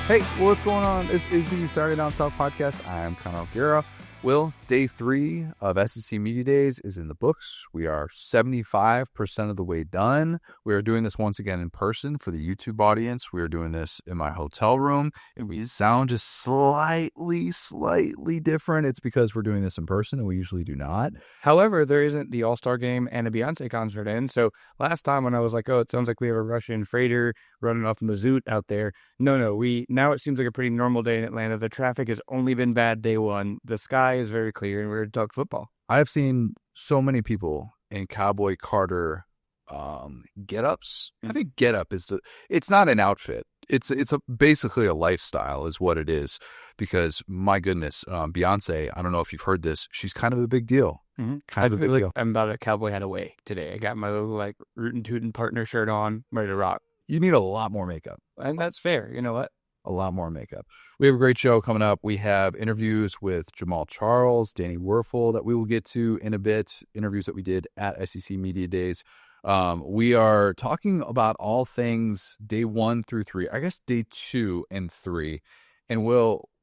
Hey, well, what's going on? This is the Saturday Down South podcast. I'm Connor O'Gara. Will, day 3 of SEC Media Days is in the books. We are 75% of the way done. We are doing this once again in person for the YouTube audience. We are doing this in my hotel room. If we sound just slightly different, it's because we're doing this in person and we usually do not. However, there isn't the All-Star game and a Beyonce concert in. So last time when I was like, oh, it sounds like we have a Russian freighter running off in the Zoot out there. No, now it seems like a pretty normal day in Atlanta. The traffic has only been bad day one. The sky is very clear and we're going to talk football. I've seen so many people in Cowboy Carter get-ups. I think get-up is it's not an outfit. It's basically a lifestyle is what it is, because my goodness, Beyonce, I don't know if you've heard this, she's kind of a big deal. Mm-hmm. Kind of a big deal. I'm about a cowboy hat away today. I got my little like rootin' tootin' partner shirt on, ready to rock. You need a lot more makeup. And that's fair. You know what? A lot more makeup. We have a great show coming up. We have interviews with Jamaal Charles, Danny Wuerffel that we will get to in a bit, interviews that we did at SEC Media Days. We are talking about all things day 1 through 3, I guess day 2 and 3. And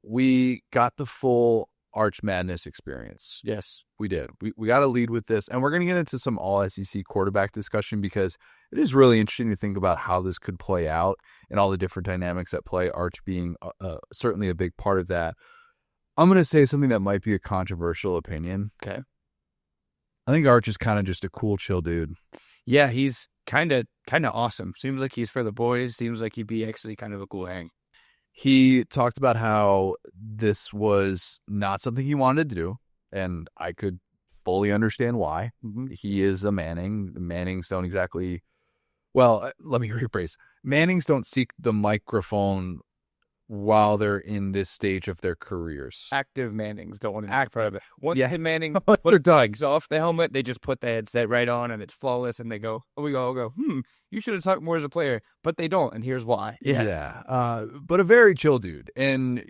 we got the full Arch Madness experience. Yes, we did. We got to lead with this. And we're going to get into some all SEC quarterback discussion, because it is really interesting to think about how this could play out and all the different dynamics at play, Arch being certainly a big part of that. I'm going to say something that might be a controversial opinion. Okay. I think Arch is kind of just a cool, chill dude. Yeah, he's kind of awesome. Seems like he's for the boys. Seems like he'd be actually kind of a cool hang. He talked about how this was not something he wanted to do, and I could fully understand why. Mm-hmm. He is a Manning. The Mannings don't exactly... Well, let me rephrase. Mannings don't seek the microphone while they're in this stage of their careers. Active Mannings don't want to act for it. Once Manning takes off the helmet, they just put the headset right on and it's flawless, and they go, you should have talked more as a player, but they don't, and here's why. Yeah. But a very chill dude. And,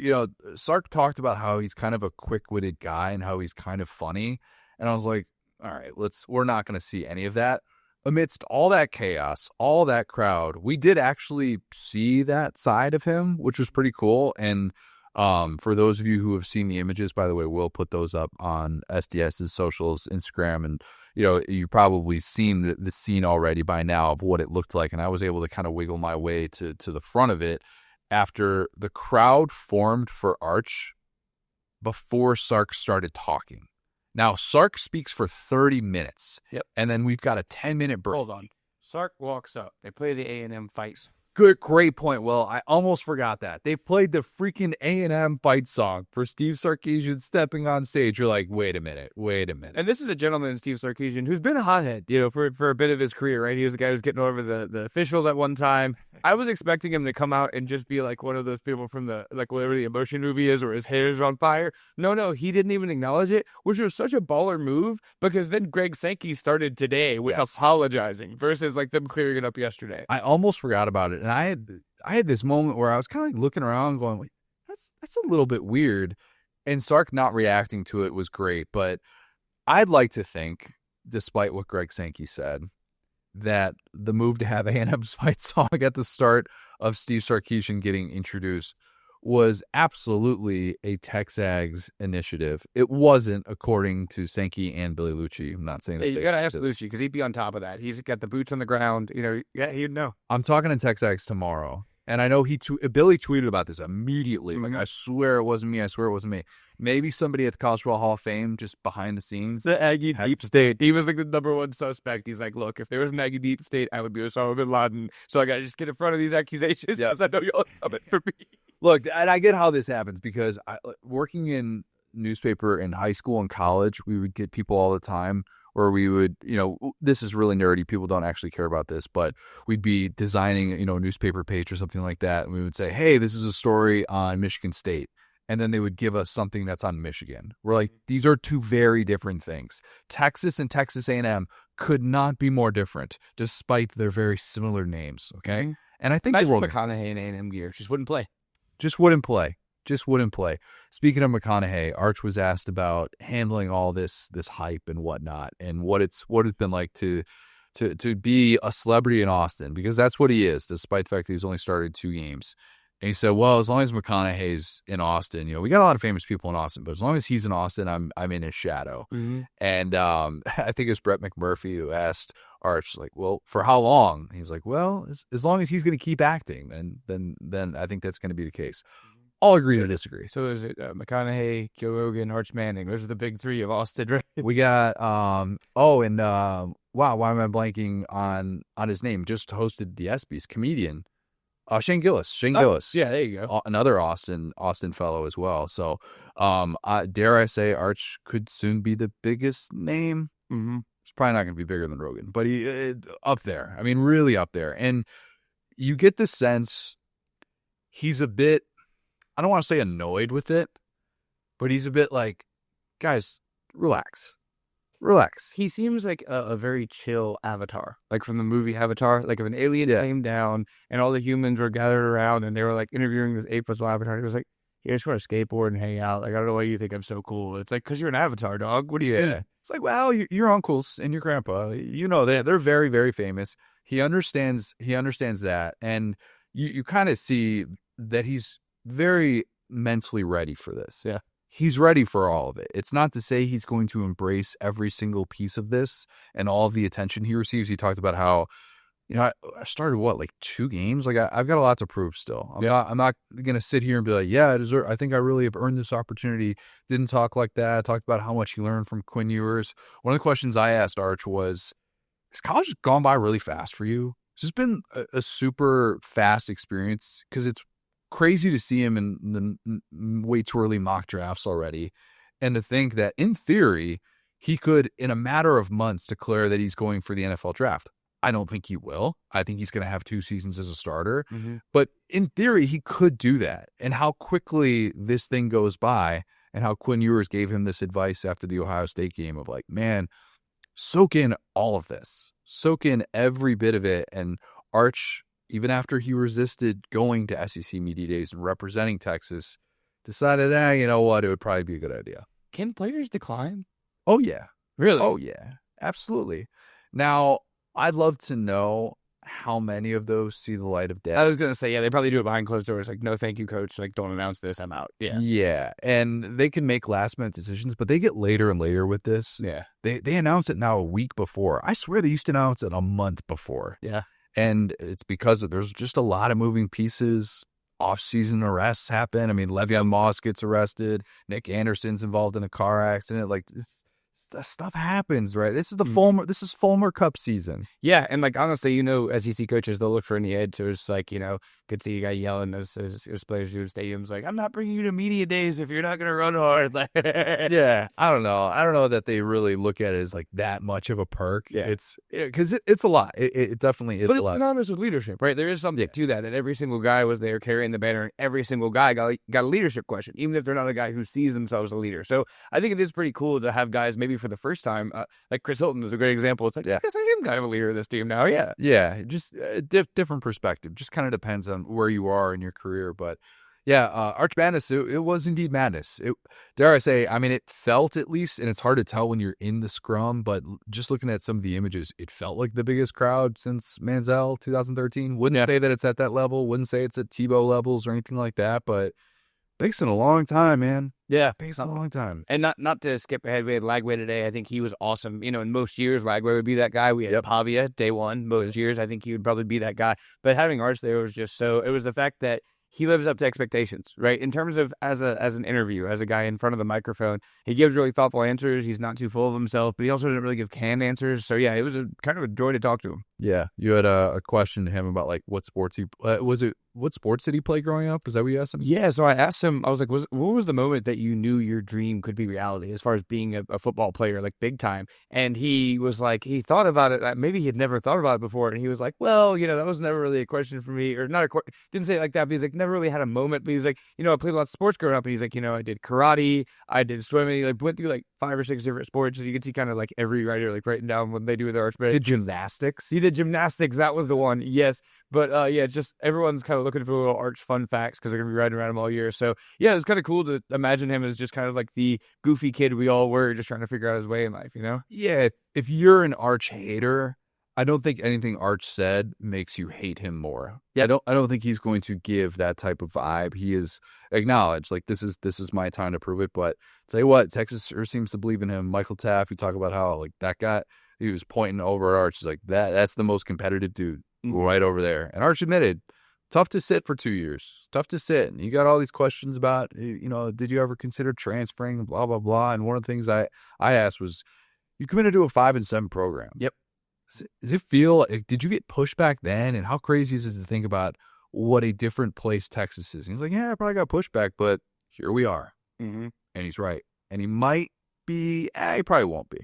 Sark talked about how he's kind of a quick-witted guy and how he's kind of funny. And I was like, all right, we're not going to see any of that. Amidst all that chaos, all that crowd, we did actually see that side of him, which was pretty cool. And for those of you who have seen the images, by the way, we'll put those up on SDS's socials, Instagram, and you've probably seen the scene already by now of what it looked like. And I was able to kind of wiggle my way to the front of it after the crowd formed for Arch before Sark started talking. Now, Sark speaks for 30 minutes, Yep. And then we've got a 10-minute break. Hold on. Sark walks up. They play the A&M fights. Great point, Will. I almost forgot that. They played the freaking A&M fight song for Steve Sarkisian stepping on stage. You're like, wait a minute. And this is a gentleman, Steve Sarkisian, who's been a hothead, for a bit of his career, right? He was the guy who's getting over the official that one time. I was expecting him to come out and just be like one of those people from whatever the Emotion movie is, where his hair is on fire. No, he didn't even acknowledge it, which was such a baller move, because then Greg Sankey started today with apologizing versus them clearing it up yesterday. I almost forgot about it. And I had this moment where I was kind of looking around going, wait, that's a little bit weird. And Sark not reacting to it was great. But I'd like to think, despite what Greg Sankey said, that the move to have A&M's fight song at the start of Steve Sarkisian getting introduced was absolutely a Texags initiative. It wasn't, according to Sankey and Billy Lucci. I'm not saying that. You got to ask Lucci, because he'd be on top of that. He's got the boots on the ground. He'd know. I'm talking to Texags tomorrow, and I know Billy tweeted about this immediately. Mm-hmm. I swear it wasn't me. Maybe somebody at the College Football Hall of Fame, just behind the scenes. The Aggie Deep State. He was the number one suspect. He's like, look, if there was an Aggie Deep State, I would be Osama bin Laden. So I got to just get in front of these accusations, because I know you'll come for me. Look, and I get how this happens, because working in newspaper in high school and college, we would get people all the time where we would, this is really nerdy. People don't actually care about this, but we'd be designing, a newspaper page or something like that. And we would say, hey, this is a story on Michigan State. And then they would give us something that's on Michigan. We're like, these are two very different things. Texas and Texas A&M could not be more different, despite their very similar names. Okay. Mm-hmm. And I think the world McConaughey in A&M gear just wouldn't play. Just wouldn't play. Speaking of McConaughey, Arch was asked about handling all this hype and whatnot, and what it's been like to be a celebrity in Austin, because that's what he is, despite the fact that he's only started 2 games. And he said, well, as long as McConaughey's in Austin, we got a lot of famous people in Austin, but as long as he's in Austin, I'm in his shadow. Mm-hmm. And I think it was Brett McMurphy who asked Arch, like, well, for how long? And he's like, well, as long as he's going to keep acting, then I think that's going to be the case. All agree to disagree. So is it McConaughey, Joe Rogan, Arch Manning? Those are the big three of Austin, right? We got wow, why am I blanking on his name? Just hosted the ESPYs, comedian Shane Gillis. Gillis. Yeah, there you go. Another Austin fellow as well. So dare I say Arch could soon be the biggest name. Mm-hmm. It's probably not going to be bigger than Rogan, but he up there. I mean, really up there. And you get the sense he's a bit, I don't want to say annoyed with it, but he's a bit like, guys, relax. He seems like a very chill Avatar, like from the movie Avatar. Like if an alien came down and all the humans were gathered around and they were like interviewing this 8-foot Avatar, he was like, "You just want to skateboard and hang out. Like I don't know why you think I'm so cool." It's like, because you're an Avatar, dog. What do you? Yeah. It's like, well, your uncles and your grandpa, they're very, very famous. He understands that, and you kind of see that he's very mentally ready for this. Yeah. He's ready for all of it. It's not to say he's going to embrace every single piece of this and all of the attention he receives. He talked about how, I started like 2 games. Like I've got a lot to prove still. I'm not going to sit here and be like, yeah, I think I really have earned this opportunity. Didn't talk like that. I talked about how much he learned from Quinn Ewers. One of the questions I asked Arch was, has college gone by really fast for you? It's just been a super fast experience, because it's crazy to see him in the way too early mock drafts already, and to think that in theory he could in a matter of months declare that he's going for the NFL draft. I don't think he will. I think he's going to have 2 seasons as a starter, but in theory he could do that. And how quickly this thing goes by, and how Quinn Ewers gave him this advice after the Ohio State game of like, man, soak in all of this, soak in every bit of it. And Arch, even after he resisted going to SEC Media Days and representing Texas, decided, you know what, it would probably be a good idea. Can players decline? Oh, yeah. Really? Oh, yeah. Absolutely. Now, I'd love to know how many of those see the light of day. I was going to say, yeah, they probably do it behind closed doors. Like, no, thank you, coach. Like, don't announce this. I'm out. Yeah. Yeah. And they can make last-minute decisions, but they get later and later with this. Yeah. They announce it now a week before. I swear they used to announce it a month before. Yeah. And it's because there's just a lot of moving pieces. Off-season arrests happen. I mean, Le'Veon Moss gets arrested. Nick Anderson's involved in a car accident. Like, stuff happens, right? This is Fulmer Cup season. Yeah, and like honestly, SEC coaches, they'll look for any edge. So it's like, could see a guy yelling as players do in stadiums, like, "I'm not bringing you to media days if you're not going to run hard." Yeah, I don't know that they really look at it as like that much of a perk. Yeah, it's because it's a lot. It definitely is. But a lot. It's synonymous with leadership, right? There is something to that. And every single guy was there carrying the banner, and every single guy got a leadership question, even if they're not a guy who sees themselves as a leader. So I think it is pretty cool to have guys maybe for the first time, like Chris Hilton is a great example. It's like, I guess I am kind of a leader of this team now. Yeah. Yeah. Just a different perspective. Just kind of depends on where you are in your career. But yeah, Arch Madness, it was indeed madness. Dare I say, I mean, it felt at least, and it's hard to tell when you're in the scrum, but just looking at some of the images, it felt like the biggest crowd since Manziel 2013. Wouldn't say that it's at that level. Wouldn't say it's at Tebow levels or anything like that, but biggest in a long time, man. Yeah, biggest in a long time. And not to skip ahead, we had Lagway today. I think he was awesome. In most years, Lagway would be that guy. We had Pavia day one. Most years, I think he would probably be that guy. But having Arch there was just it was the fact that he lives up to expectations, right? In terms of as an interview, as a guy in front of the microphone, he gives really thoughtful answers. He's not too full of himself, but he also doesn't really give canned answers. So yeah, it was kind of a joy to talk to him. Yeah, you had a question to him about like what sports what sports did he play growing up? Is that what you asked him? Yeah, so I asked him, I was like, what was the moment that you knew your dream could be reality as far as being a football player, like big time? And he was like, he thought about it. Maybe he had never thought about it before. And he was like, well, that was never really a question for me, or not didn't say it like that, but he's like, never really had a moment. But he's like, I played lots of sports growing up. And he's like, I did karate, I did swimming. He like went through like 5 or 6 different sports. And you could see kind of like every writer like writing down what they do with their arch. Did gymnastics? He did gymnastics. That was the one. Yes. But yeah, just everyone's kind of looking for little Arch fun facts because they're going to be riding around him all year. So yeah, it was kind of cool to imagine him as just kind of like the goofy kid we all were, just trying to figure out his way in life, Yeah, if you're an Arch hater, I don't think anything Arch said makes you hate him more. Yeah. I don't think he's going to give that type of vibe. He is acknowledged, like, this is my time to prove it. But tell you what, Texas sure seems to believe in him. Michael Taft, we talk about how, like, that guy, he was pointing over at Arch. He's like, that's the most competitive dude right over there. And Arch admitted, tough to sit for 2 years. It's tough to sit. And you got all these questions about, did you ever consider transferring, blah, blah, blah. And one of the things I asked was, you committed to a 5-7 program. Yep. Does it feel like, did you get pushback then? And how crazy is it to think about what a different place Texas is? And he's like, yeah, I probably got pushback, but here we are. Mm-hmm. And he's right. And he might be, he probably won't be.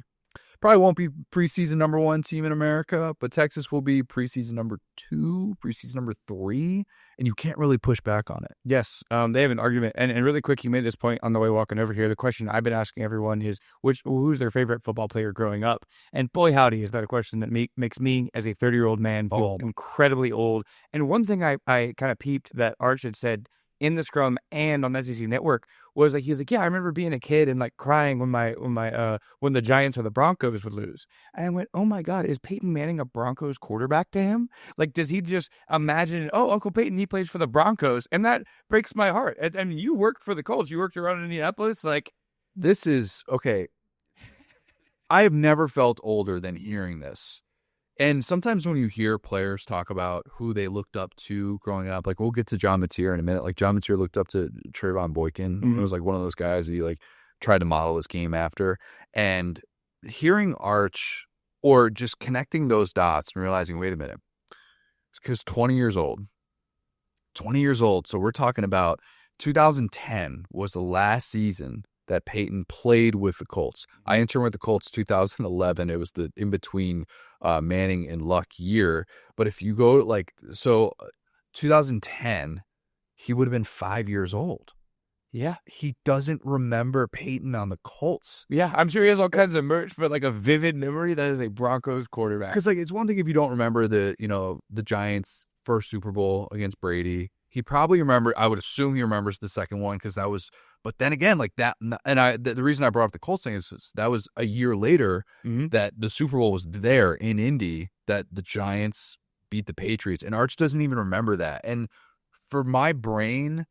Probably won't be preseason number 1 team in America, but Texas will be preseason number 2, preseason number 3, and you can't really push back on it. Yes, they have an argument. And really quick, you made this point on the way walking over here. The question I've been asking everyone is, who's their favorite football player growing up? And boy, howdy, is that a question that makes me, as a 30-year-old man, feel incredibly old. And one thing I kind of peeped that Arch had said in the scrum and on SEC Network was like, he was like, yeah, I remember being a kid and like crying when the Giants or the Broncos would lose. And I went, oh my God, is Peyton Manning a Broncos quarterback to him? Like, does he just imagine, oh, Uncle Peyton, he plays for the Broncos? And that breaks my heart. I mean, you worked for the Colts. You worked around Indianapolis. Like, this is, okay, I have never felt older than hearing this. And sometimes when you hear players talk about who they looked up to growing up, like, we'll get to John Mateer in a minute. Like, John Mateer looked up to Trayvon Boykin. Mm-hmm. It was like one of those guys that he like tried to model his game after. And hearing Arch, or just connecting those dots and realizing, wait a minute, it's because 20 years old. So we're talking about 2010 was the last season that Peyton played with the Colts. I interned with the Colts 2011. It was the in-between Manning and Luck year. But if you go 2010, he would have been 5 years old. Yeah. He doesn't remember Peyton on the Colts. Yeah, I'm sure he has all kinds of merch, but like a vivid memory that is a Broncos quarterback. Because like, it's one thing if you don't remember the Giants' first Super Bowl against Brady. He probably I would assume he remembers the second one because that was, but then again, like that, and the reason I brought up the Colts thing is that was a year later that the Super Bowl was there in Indy, that the Giants beat the Patriots, and Arch doesn't even remember that. And for my brain,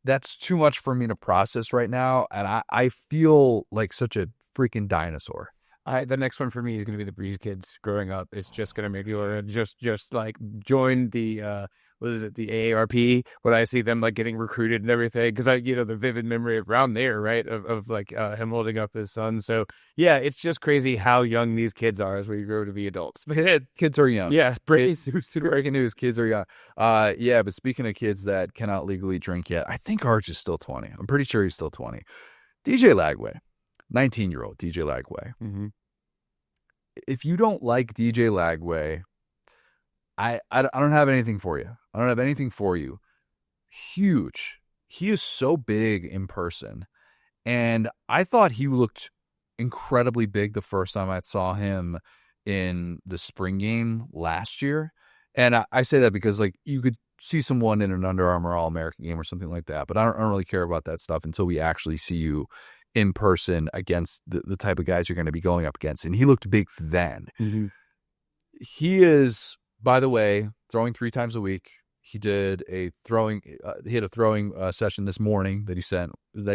that's too much for me to process right now, and I feel like such a freaking dinosaur. The next one for me is going to be the Breeze kids growing up. It's just going to make you just like join the the AARP when I see them like getting recruited and everything, because the vivid memory around there, right, of like him holding up his son. So yeah, it's just crazy how young these kids are as we grow to be adults. Kids are young. Yeah, breaking news. Kids are young. Yeah, but speaking of kids that cannot legally drink yet, I think Arch is still 20. I'm pretty sure he's still 20. DJ Lagway, 19-year-old DJ Lagway. Mm-hmm. If you don't like DJ Lagway, I don't have anything for you. I don't have anything for you. Huge. He is so big in person. And I thought he looked incredibly big the first time I saw him in the spring game last year. And I say that because like you could see someone in an Under Armour All-American game or something like that. But I don't really care about that stuff until we actually see you in person against the type of guys you're going to be going up against. And he looked big then. Mm-hmm. He is, by the way, throwing 3 times a week. He did a throwing. He had a throwing session this morning that he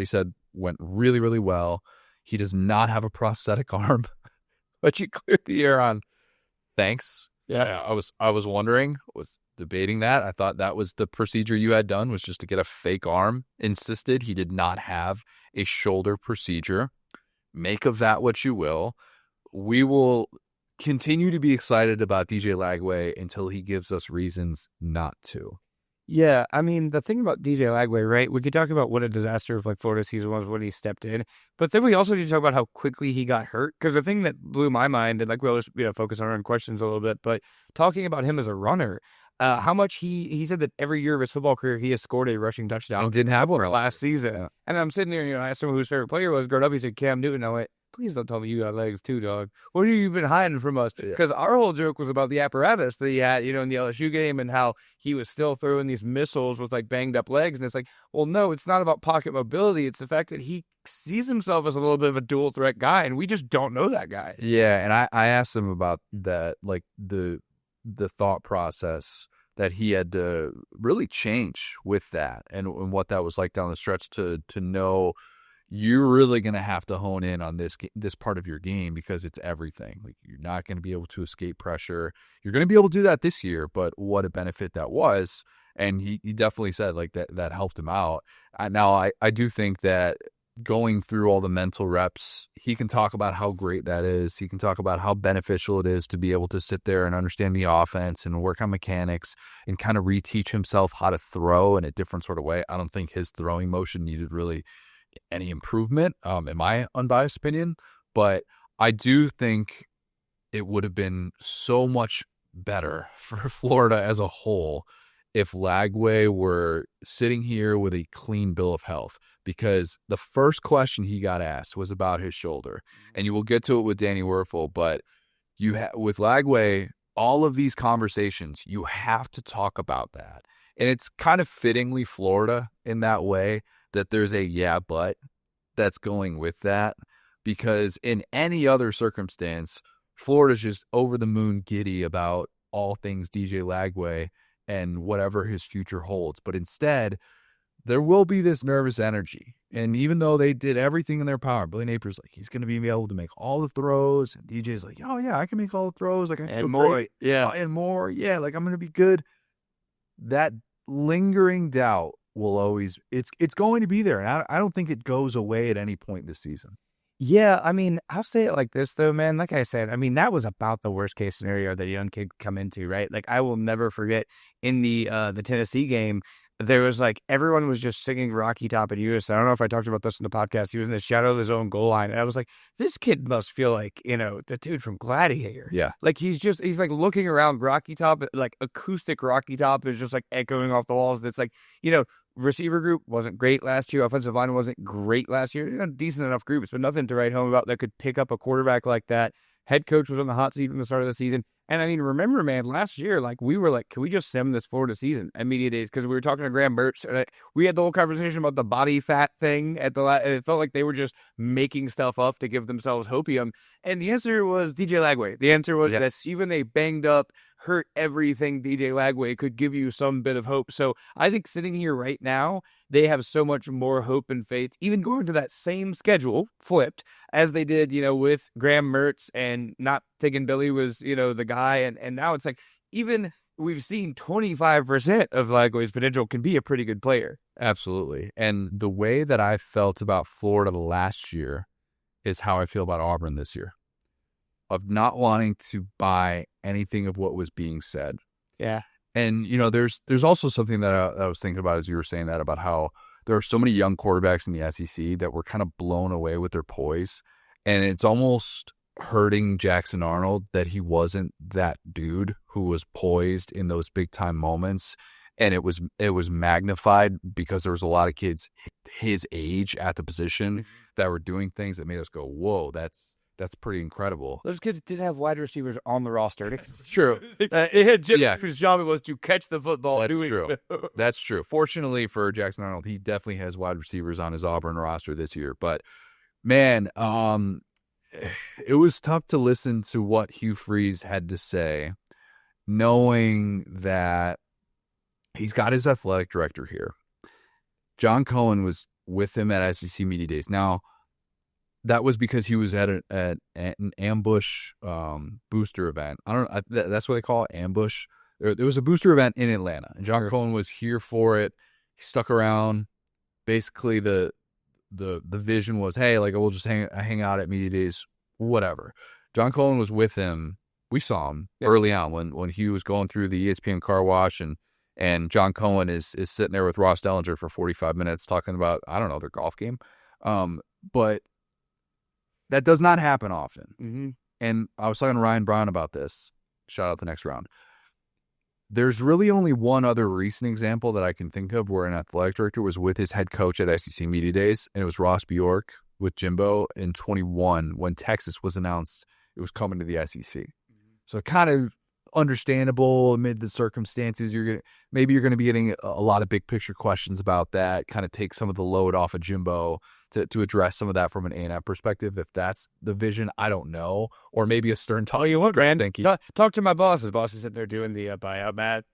said went really, really well. He does not have a prosthetic arm, but you cleared the air on. Thanks. Yeah, I was wondering, was debating that. I thought that was the procedure you had done, was just to get a fake arm. Insisted he did not have a shoulder procedure. Make of that what you will. We will continue to be excited about DJ Lagway until he gives us reasons not to. Yeah, I mean, the thing about DJ Lagway, right? We could talk about what a disaster of like Florida season was when he stepped in, but then we also need to talk about how quickly he got hurt. Because the thing that blew my mind, and like we always focus on our own questions a little bit, but talking about him as a runner, how much he said that every year of his football career he has scored a rushing touchdown. And didn't have one last season. Yeah. And I'm sitting there, I asked him who his favorite player was growing up. He said Cam Newton. I went, please don't tell me you got legs too, dog. What have you been hiding from us? Because our whole joke was about the apparatus that he had, in the LSU game and how he was still throwing these missiles with like banged up legs. And it's like, well, no, it's not about pocket mobility. It's the fact that he sees himself as a little bit of a dual threat guy, and we just don't know that guy. Yeah, and I asked him about that, like the thought process that he had to really change with that and what that was like down the stretch to know you're really going to have to hone in on this part of your game because it's everything. Like, you're not going to be able to escape pressure. You're going to be able to do that this year, but what a benefit that was. And he definitely said like that helped him out. Now I do think that going through all the mental reps, he can talk about how great that is. He can talk about how beneficial it is to be able to sit there and understand the offense and work on mechanics and kind of reteach himself how to throw in a different sort of way. I don't think his throwing motion needed really any improvement, in my unbiased opinion, but I do think it would have been so much better for Florida as a whole if Lagway were sitting here with a clean bill of health, because the first question he got asked was about his shoulder, and you will get to it with Danny Wuerffel, but with Lagway, all of these conversations, you have to talk about that, and it's kind of fittingly Florida in that way that there's a yeah but that's going with that, because in any other circumstance, Florida's just over the moon giddy about all things DJ Lagway and whatever his future holds. But instead, there will be this nervous energy. And even though they did everything in their power, Billy Napier's like, he's going to be able to make all the throws. And DJ's like, oh, yeah, I can make all the throws. Like, and more. Great. Yeah. And more. Yeah, like, I'm going to be good. That lingering doubt will always, it's going to be there. And I don't think it goes away at any point this season. Yeah, I mean, I'll say it like this, though, man. Like I said, I mean, that was about the worst-case scenario that a young kid could come into, right? Like, I will never forget in the Tennessee game, there was, like, everyone was just singing Rocky Top at US. I don't know if I talked about this in the podcast. He was in the shadow of his own goal line. And I was like, this kid must feel like, the dude from Gladiator. Yeah. Like, he's like, looking around Rocky Top, like, acoustic Rocky Top is just, like, echoing off the walls. It's like, receiver group wasn't great last year. Offensive line wasn't great last year. Decent enough groups, but nothing to write home about that could pick up a quarterback like that. Head coach was on the hot seat from the start of the season. And I mean, remember, man, last year, like, we were like, can we just sim this Florida season at media days? Because we were talking to Graham Mertz, and we had the whole conversation about the body fat thing at it felt like they were just making stuff up to give themselves hopium. And the answer was DJ Lagway. The answer was that even a banged up, hurt everything DJ Lagway could give you some bit of hope. So I think sitting here right now, they have so much more hope and faith, even going to that same schedule, flipped, as they did, with Graham Mertz and not thinking Billy was, the guy. And now it's like, even we've seen 25% of Lagway's potential can be a pretty good player. Absolutely. And the way that I felt about Florida last year is how I feel about Auburn this year, of not wanting to buy anything of what was being said. Yeah. And, there's also something that I was thinking about as you were saying that, about how there are so many young quarterbacks in the SEC that were kind of blown away with their poise. And it's almost hurting Jackson Arnold that he wasn't that dude who was poised in those big time moments. And it was magnified because there was a lot of kids his age at the position that were doing things that made us go, whoa, that's pretty incredible. Those kids did have wide receivers on the roster. That's true. His job was to catch the football. That's true. That's true. Fortunately for Jackson Arnold, he definitely has wide receivers on his Auburn roster this year. But, man, it was tough to listen to what Hugh Freeze had to say, knowing that he's got his athletic director here. John Cohen was with him at SEC Media Days. Now, that was because he was at an ambush booster event. That's what they call it, ambush. There was a booster event in Atlanta, and John Cohen was here for it. He stuck around. Basically, the vision was, hey, like, we'll just hang out at Media Days, whatever. John Cohen was with him. We saw him early on when Hugh was going through the ESPN car wash, and John Cohen is sitting there with Ross Dellinger for 45 minutes talking about, I don't know, their golf game. But that does not happen often. Mm-hmm. And I was talking to Ryan Brown about this. Shout out the next round. There's really only one other recent example that I can think of where an athletic director was with his head coach at SEC Media Days, and it was Ross Bjork with Jimbo in 21 when Texas was announced it was coming to the SEC. So kind of understandable amid the circumstances. Maybe you're going to be getting a lot of big picture questions about that. Kind of take some of the load off of Jimbo to address some of that from an A&M perspective. If that's the vision, I don't know. Or maybe a stern talk. Oh, you want Grant? Talk to my boss. His boss is sitting there doing the buyout, Matt.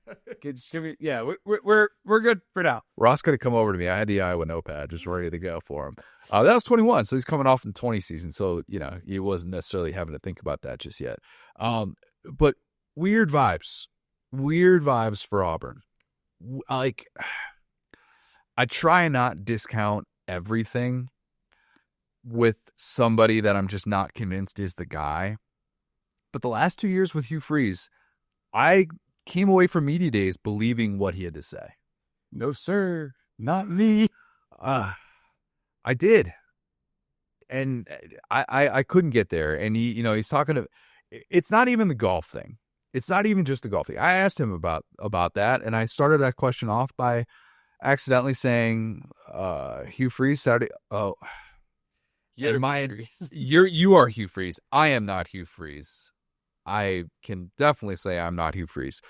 Yeah, we're good for now. Ross could have come over to me. I had the Iowa notepad just ready to go for him. That was 21, so he's coming off in 20 season. So he wasn't necessarily having to think about that just yet. But weird vibes for Auburn. Like, I try and not discount everything with somebody that I'm just not convinced is the guy. But the last 2 years with Hugh Freeze, I came away from media days believing what he had to say. No, sir, not me. I did. And I couldn't get there. And he's talking to, it's not even the golf thing. It's not even just the golf thing. I asked him about that, and I started that question off by accidentally saying, Hugh Freeze Saturday. Oh, you are Hugh Freeze. I am not Hugh Freeze. I can definitely say I'm not Hugh Freeze.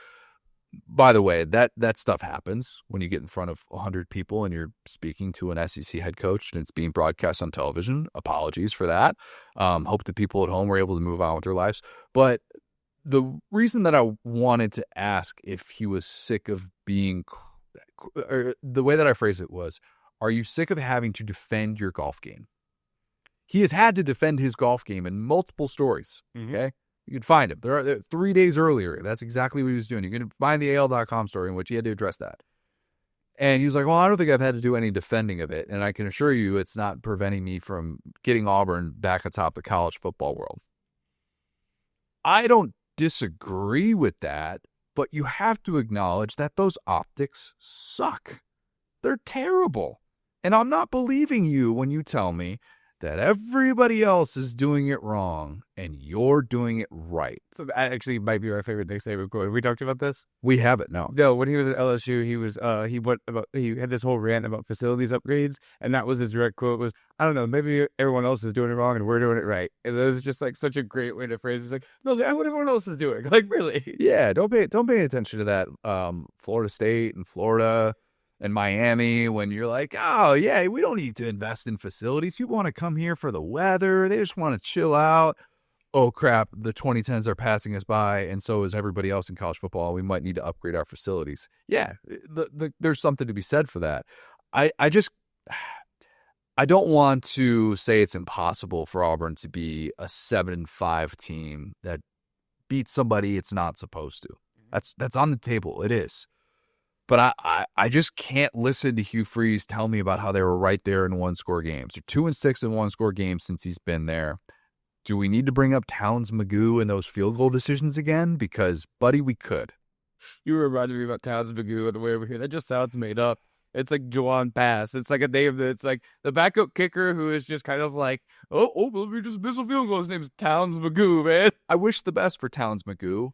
By the way, that stuff happens when you get in front of 100 people and you're speaking to an SEC head coach and it's being broadcast on television. Apologies for that. Hope the people at home were able to move on with their lives. But the reason that I wanted to ask if he was sick of being, or the way that I phrased it was, are you sick of having to defend your golf game? He has had to defend his golf game in multiple stories. Okay. You can find him. There are 3 days earlier. That's exactly what he was doing. You can find the AL.com story in which he had to address that. And he was like, well, I don't think I've had to do any defending of it. And I can assure you it's not preventing me from getting Auburn back atop the college football world. I don't disagree with that, but you have to acknowledge that those optics suck. They're terrible. And I'm not believing you when you tell me that everybody else is doing it wrong and you're doing it right. So that actually might be my favorite Nick Saban quote. Have we talked about this? We haven't, no. No, when he was at LSU, he had this whole rant about facilities upgrades, and that was his direct quote was, I don't know, maybe everyone else is doing it wrong and we're doing it right. And that was just like such a great way to phrase it. It's like, no, that's what everyone else is doing. Like, really? Yeah, don't pay attention to that Florida State and Florida and Miami when you're like, oh, yeah, we don't need to invest in facilities. People want to come here for the weather. They just want to chill out. Oh, crap, the 2010s are passing us by, and so is everybody else in college football. We might need to upgrade our facilities. Yeah, there's something to be said for that. I don't want to say it's impossible for Auburn to be a 7-5 team that beats somebody it's not supposed to. That's on the table. It is. But I just can't listen to Hugh Freeze tell me about how they were right there in one-score games. They're 2-6 in one-score games since he's been there. Do we need to bring up Towns Magoo and those field goal decisions again? Because, buddy, we could. You reminded me about Towns Magoo on the way over here. That just sounds made up. It's like Juwan Pass. It's like a name it's like the backup kicker who is just kind of like, oh, let me just miss a field goal. His name's Towns Magoo, man. I wish the best for Towns Magoo.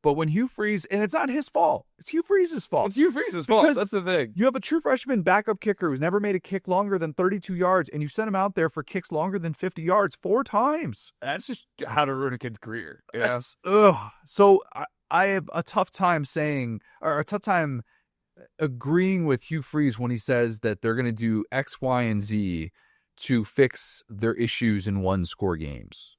But when Hugh Freeze, and it's not his fault. It's Hugh Freeze's fault. It's Hugh Freeze's fault. That's the thing. You have a true freshman backup kicker who's never made a kick longer than 32 yards, and you sent him out there for kicks longer than 50 yards 4 times. That's just how to ruin a kid's career. Yeah. So I have a tough time agreeing with Hugh Freeze when he says that they're going to do X, Y, and Z to fix their issues in one-score games.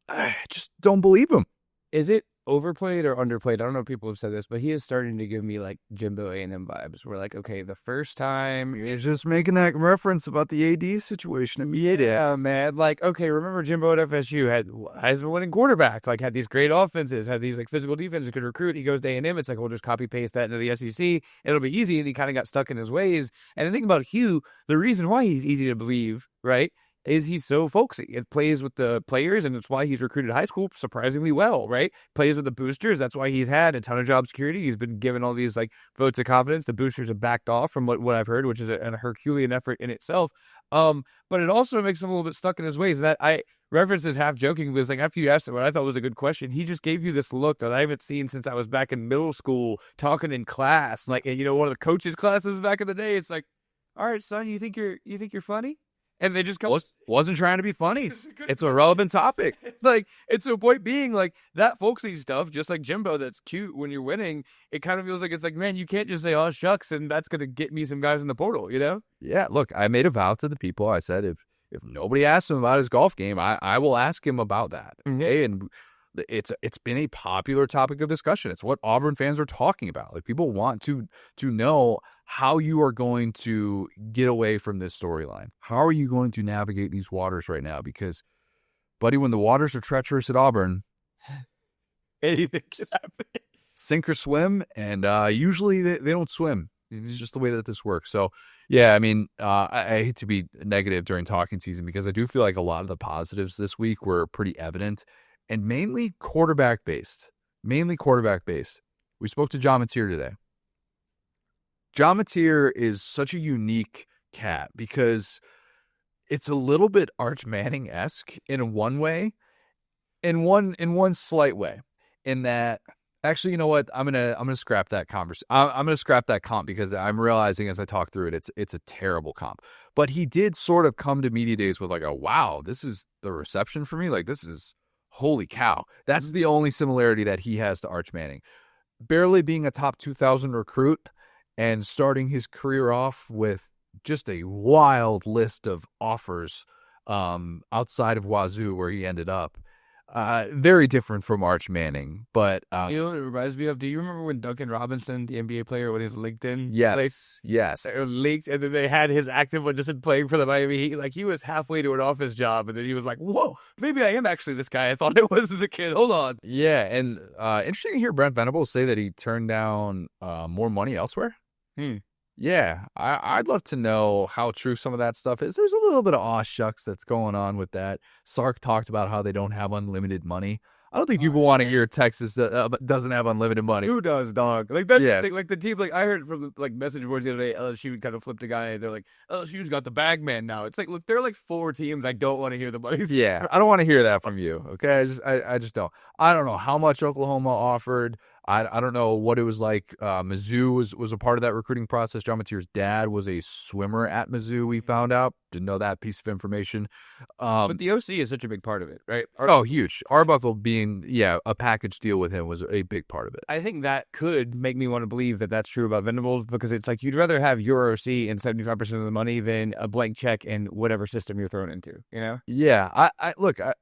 I just don't believe him. Is it overplayed or underplayed? I don't know if people have said this, but he is starting to give me like Jimbo A&M vibes. We're like, okay, the first time you're just making that reference about the AD situation immediately. Yeah, man. Like, okay, remember Jimbo at FSU had Heisman winning quarterback, like had these great offenses, had these like physical defenses, could recruit. He goes to A&M. It's like, we'll just copy paste that into the SEC. It'll be easy. And he kind of got stuck in his ways. And the thing about Hugh, the reason why he's easy to believe, right, is he's so folksy. It plays with the players, and it's why he's recruited high school surprisingly well, right? Plays with the boosters. That's why he's had a ton of job security. He's been given all these like votes of confidence. The boosters have backed off from what I've heard, which is a Herculean effort in itself. But it also makes him a little bit stuck in his ways. That I referenced this half joking was like, after you asked him what I thought was a good question, he just gave you this look that I haven't seen since I was back in middle school talking in class. Like, one of the coaches' classes back in the day. It's like, all right, son, you think you're funny? And they just come. Wasn't trying to be funny. It's a relevant topic. Like, it's a point being, like, that folksy stuff, just like Jimbo, that's cute when you're winning. It kind of feels like it's like, man, you can't just say, oh, shucks, and that's going to get me some guys in the portal, you know? Yeah, look, I made a vow to the people. I said, if nobody asks him about his golf game, I will ask him about that. Okay, and it's been a popular topic of discussion. It's what Auburn fans are talking about. Like, people want to know how you are going to get away from this storyline. How are you going to navigate these waters right now? Because, buddy, when the waters are treacherous at Auburn, anything can happen. Sink or swim, and usually they don't swim. It's just the way that this works. So, yeah, I mean, I hate to be negative during talking season because I do feel like a lot of the positives this week were pretty evident and mainly quarterback based. We spoke to John Mateer today. John Mateer is such a unique cat because it's a little bit Arch Manning-esque in one way, in one slight way, in that. Actually, you know what? I'm gonna scrap that conversation. I'm gonna scrap that comp because I'm realizing as I talk through it, it's a terrible comp. But he did sort of come to media days with like, wow, this is the reception for me. Like, this is holy cow. That's the only similarity that he has to Arch Manning. Barely being a top 2,000 recruit and starting his career off with just a wild list of offers outside of Wazoo where he ended up. Very different from Arch Manning, but you know what it reminds me of? Do you remember when Duncan Robinson, the NBA player, with his LinkedIn? Yes. It was leaked, and then they had his active one just in playing for the Miami Heat. Like, he was halfway to an office job, and then he was like, "Whoa, maybe I am actually this guy I thought I was as a kid. Hold on." Yeah, and interesting to hear Brent Venables say that he turned down more money elsewhere. Yeah, I'd love to know how true some of that stuff is. There's a little bit of aw shucks that's going on with that. Sark talked about how they don't have unlimited money. I don't think people want to hear Texas doesn't have unlimited money. Who does, dog? Like, that's the thing. Like, the team, like, I heard from like message boards the other day, LSU kind of flipped a guy. They're like, LSU's got the bag man now. It's like, look, there are like 4 teams I don't want to hear the money. Yeah, I don't want to hear that from you. Okay, I just don't. I don't know how much Oklahoma offered. I don't know what it was like. Mizzou was a part of that recruiting process. John Mateer's dad was a swimmer at Mizzou, we found out. Didn't know that piece of information. But the OC is such a big part of it, right? Huge. Arbuckle being, a package deal with him was a big part of it. I think that could make me want to believe that that's true about Venables, because it's like you'd rather have your OC and 75% of the money than a blank check in whatever system you're thrown into, you know? Yeah, I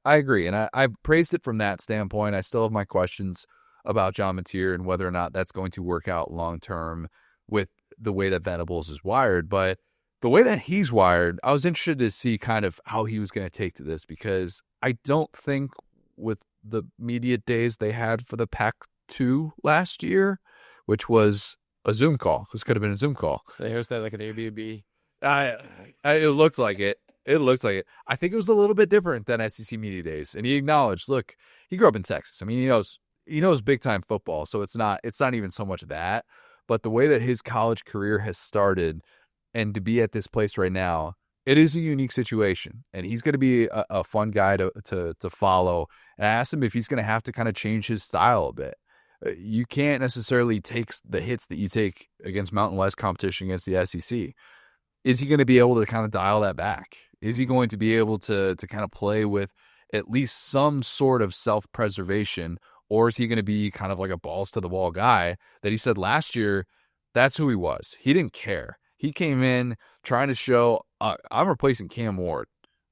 agree. And I praised it from that standpoint. I still have my questions about John Mateer and whether or not that's going to work out long term with the way that Venables is wired. But the way that he's wired, I was interested to see kind of how he was going to take to this, because I don't think with the media days they had for the Pac-2 last year, which was a Zoom call. This could have been a Zoom call. They host that like an Airbnb. It looked like it. I think it was a little bit different than SEC media days. And he acknowledged, look, he grew up in Texas. I mean, he knows big time football, so it's not even so much that, but the way that his college career has started and to be at this place right now, it is a unique situation, and he's going to be a fun guy to follow. And I asked him if he's going to have to kind of change his style a bit. You can't necessarily take the hits that you take against Mountain West competition against the SEC. Is he going to be able to kind of dial that back? Is he going to be able to kind of play with at least some sort of self-preservation? Or is he going to be kind of like a balls-to-the-wall guy that he said last year that's who he was? He didn't care. He came in trying to show, I'm replacing Cam Ward.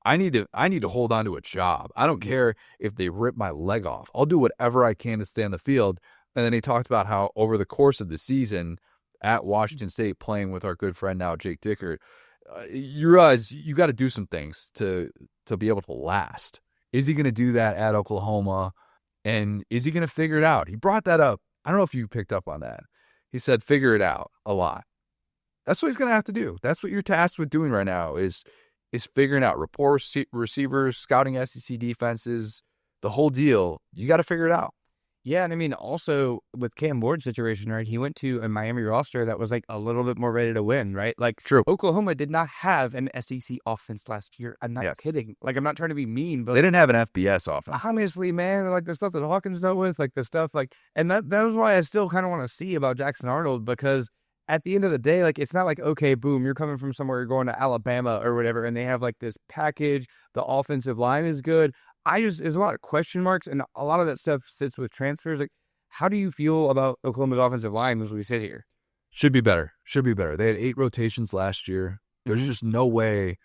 I need to hold on to a job. I don't care if they rip my leg off. I'll do whatever I can to stay on the field. And then he talked about how over the course of the season at Washington State, playing with our good friend now, Jake Dickert, you realize you got to do some things to be able to last. Is he going to do that at Oklahoma? And is he going to figure it out? He brought that up. I don't know if you picked up on that. He said, figure it out a lot. That's what he's going to have to do. That's what you're tasked with doing right now is figuring out rapport receivers, scouting SEC defenses, the whole deal. You got to figure it out. Yeah, and I mean, also with Cam Ward's situation, right? He went to a Miami roster that was like a little bit more ready to win, right? Like, true. Oklahoma did not have an SEC offense last year. I'm not kidding. Like, I'm not trying to be mean, but they didn't have an FBS offense. Honestly, man, like the stuff that Hawkins dealt with, like the stuff like, and that was why I still kind of want to see about Jackson Arnold, because at the end of the day, like, it's not like, okay, boom, you're coming from somewhere, you're going to Alabama or whatever, and they have like this package. The offensive line is good. There's a lot of question marks, and a lot of that stuff sits with transfers. Like, how do you feel about Oklahoma's offensive line as we sit here? Should be better. They had 8 rotations last year. There's just no way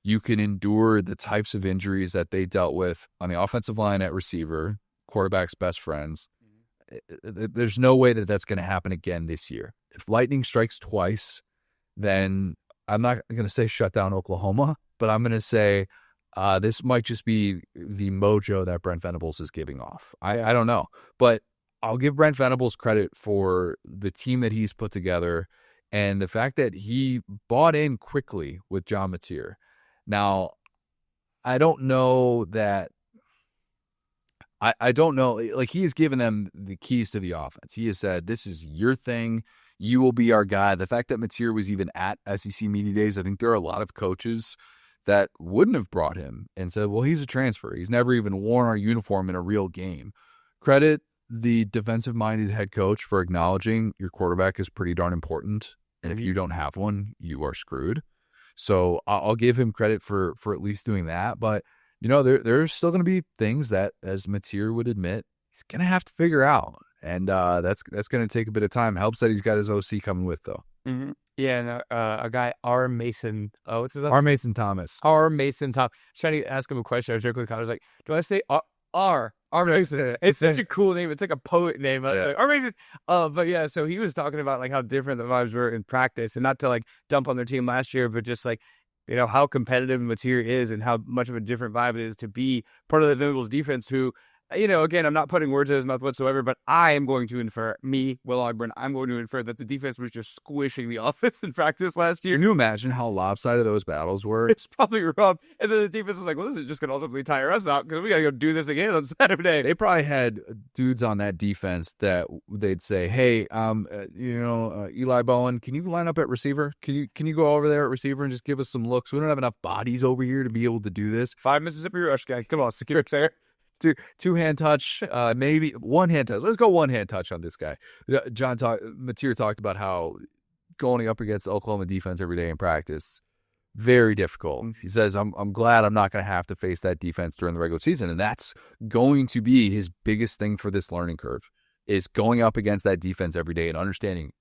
you can endure the types of injuries that they dealt with on the offensive line at receiver, quarterback's best friends. There's no way that that's going to happen again this year. If lightning strikes twice, then I'm not going to say shut down Oklahoma, but I'm going to say this might just be the mojo that Brent Venables is giving off. I don't know, but I'll give Brent Venables credit for the team that he's put together and the fact that he bought in quickly with John Mateer. Now, I don't know that I don't know. Like, he has given them the keys to the offense. He has said, this is your thing. You will be our guy. The fact that Mateer was even at SEC Media Days, I think there are a lot of coaches that wouldn't have brought him and said, well, he's a transfer. He's never even worn our uniform in a real game. Credit the defensive-minded head coach for acknowledging your quarterback is pretty darn important. And if you don't have one, you are screwed. So I'll give him credit for at least doing that. But you know, there's still going to be things that, as Mateer would admit, he's going to have to figure out. And that's going to take a bit of time. Helps that he's got his OC coming with, though. Mm-hmm. Yeah, and a guy, R. Mason. Oh, what's his name? R. Mason Thomas. R. Mason Thomas. I was trying to ask him a question. I was joking with Connor. I was like, do I say R. Mason? It's such a cool name. It's like a poet name. Yeah. Like, R. Mason. But yeah, so he was talking about like how different the vibes were in practice, and not to like dump on their team last year, but just like, you know, how competitive Mateer is and how much of a different vibe it is to be part of the Venables defense who, you know, again, I'm not putting words in his mouth whatsoever, but I am going to infer, Will Ogburn, I'm going to infer that the defense was just squishing the offense in practice last year. Can you imagine how lopsided those battles were? It's probably rough. And then the defense was like, well, this is just going to ultimately tire us out because we got to go do this again on Saturday. They probably had dudes on that defense that they'd say, hey, Eli Bowen, can you line up at receiver? Can you go over there at receiver and just give us some looks? We don't have enough bodies over here to be able to do this. 5 Mississippi Rush guy. Come on, secure there. Two-hand touch, maybe one-hand touch. Let's go one-hand touch on this guy. Mateer talked about how going up against the Oklahoma defense every day in practice, very difficult. He says, I'm glad I'm not going to have to face that defense during the regular season, and that's going to be his biggest thing for this learning curve, is going up against that defense every day and understanding,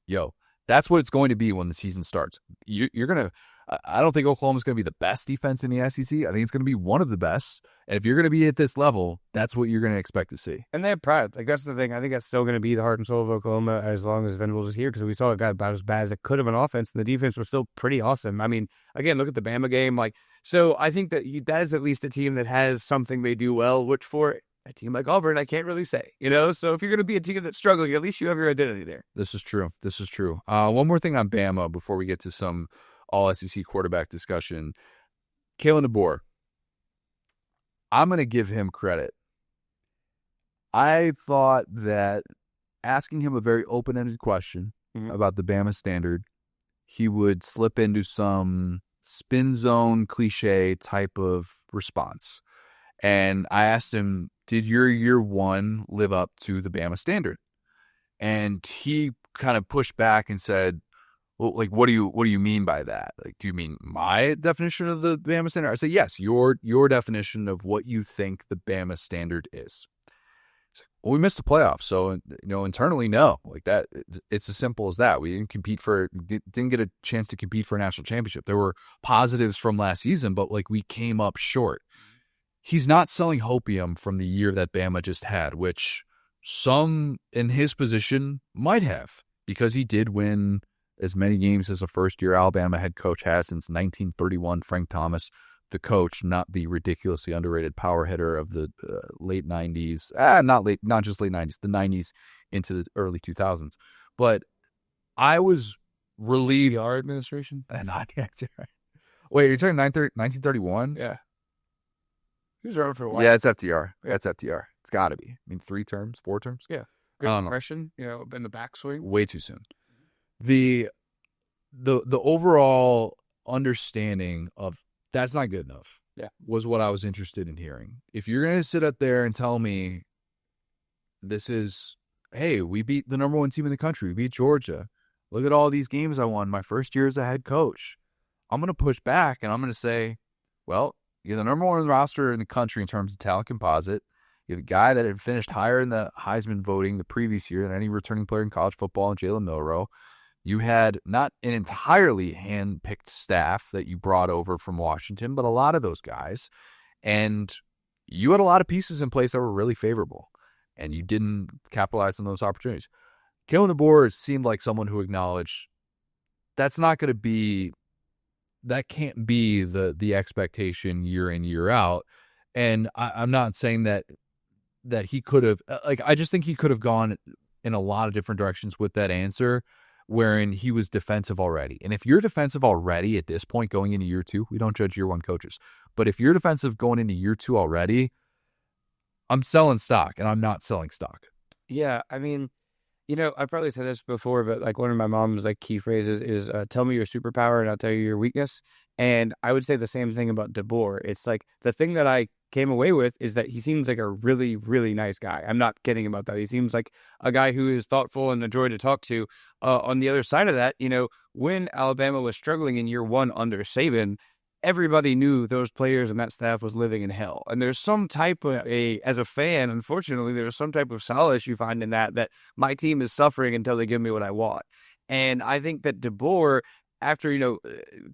that's what it's going to be when the season starts. You're going to I don't think Oklahoma's going to be the best defense in the SEC. I think it's going to be one of the best. And if you're going to be at this level, that's what you're going to expect to see. And they have pride. Like, that's the thing. I think that's still going to be the heart and soul of Oklahoma as long as Venables is here, because we saw it got about as bad as it could have an offense, and the defense was still pretty awesome. I mean, again, look at the Bama game. So I think that is at least a team that has something they do well, which for a team like Auburn, I can't really say, So if you're going to be a team that's struggling, at least you have your identity there. This is true. One more thing on Bama before we get to some all-SEC quarterback discussion. Kalen DeBoer. I'm going to give him credit. I thought that asking him a very open-ended question about the Bama standard, he would slip into some spin zone cliche type of response. And I asked him, did your year one live up to the Bama standard? And he kind of pushed back and said, well, what do you mean by that? Do you mean my definition of the Bama standard? I said, yes, your definition of what you think the Bama standard is. Well, we missed the playoffs, so internally, no. That it's as simple as that. We didn't get a chance to compete for a national championship. There were positives from last season, but we came up short. He's not selling hopium from the year that Bama just had, which some in his position might have, because he did win as many games as a first-year Alabama head coach has since 1931. Frank Thomas, the coach, not the ridiculously underrated power hitter of the late 90s. Not just late 90s, the 90s into the early 2000s. But I was relieved. Our administration? Not yet. Wait, you're talking 1931? Yeah. He was around for a while. Yeah, it's FDR. It's FDR. It's got to be. I mean, 3 terms, 4 terms? Yeah. Good impression, in the backswing. Way too soon. The overall understanding of that's not good enough was what I was interested in hearing. If you're going to sit up there and tell me this is, hey, we beat the number 1 team in the country, we beat Georgia, look at all these games I won my first year as a head coach. I'm going to push back, and I'm going to say, well, you're the number one roster in the country in terms of talent composite. You're the guy that had finished higher in the Heisman voting the previous year than any returning player in college football in Jalen Milroe. You had not an entirely hand-picked staff that you brought over from Washington, but a lot of those guys. And you had a lot of pieces in place that were really favorable, and you didn't capitalize on those opportunities. Kalen DeBoer seemed like someone who acknowledged that's not going to be, that can't be the expectation year in, year out. And I'm not saying that he could have, I just think he could have gone in a lot of different directions with that answer, wherein he was defensive already. And if you're defensive already at this point going into year two, we don't judge year one coaches, but if you're defensive going into year two already, I'm selling stock, and I'm not selling stock. Yeah, I mean, I probably said this before, but like one of my mom's like key phrases is tell me your superpower and I'll tell you your weakness. And I would say the same thing about DeBoer. It's like the thing that I came away with is that he seems like a really, really nice guy. I'm not kidding about that. He seems like a guy who is thoughtful and a joy to talk to. On the other side of that, when Alabama was struggling in year one under Saban, everybody knew those players and that staff was living in hell. And there's some type of as a fan, unfortunately, there's some type of solace you find in that my team is suffering until they give me what I want. And I think that DeBoer, after,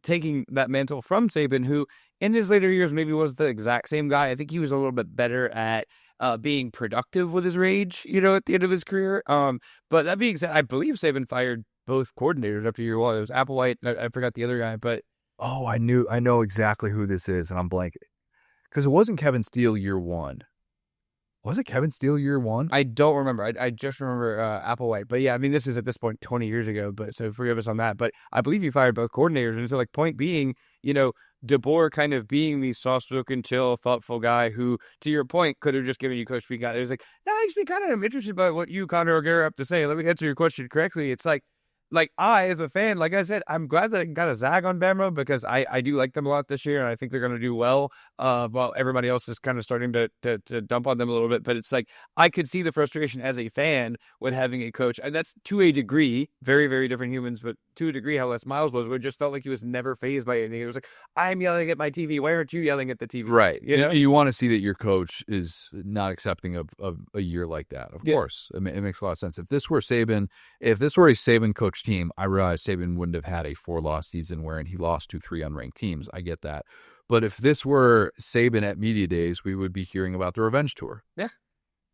taking that mantle from Saban, who in his later years maybe was the exact same guy, I think he was a little bit better at being productive with his rage, at the end of his career. But that being said, I believe Saban fired both coordinators after year one. It was Applewhite. I forgot the other guy, but oh, I know exactly who this is, and I'm blanking. Because it wasn't Kevin Steele year one. Was it Kevin Steele year one? I don't remember. I just remember Applewhite. But yeah, I mean, this is at this point 20 years ago, but so forgive us on that. But I believe he fired both coordinators. And so, point being, DeBoer kind of being the soft-spoken, chill, thoughtful guy who, to your point, could have just given you Coach Feet. There's like, no, actually, kind of am interested by what you, Conor O'Gara, have to say. Let me answer your question correctly. It's like I, as a fan, like I said, I'm glad that I got a zag on Bama because I do like them a lot this year, and I think they're going to do well while everybody else is kind of starting to dump on them a little bit. But it's like I could see the frustration as a fan with having a coach, and that's to a degree, very, very different humans, but to a degree how Les Miles was, where it just felt like he was never fazed by anything. It was like, I'm yelling at my TV. Why aren't you yelling at the TV? Right. You want to see that your coach is not accepting of a year like that. Of course. It makes a lot of sense. If this were a Saban coach team, I realize Saban wouldn't have had a 4-loss season wherein he lost to 3 unranked teams. I get that. But if this were Saban at media days, we would be hearing about the revenge tour. Yeah.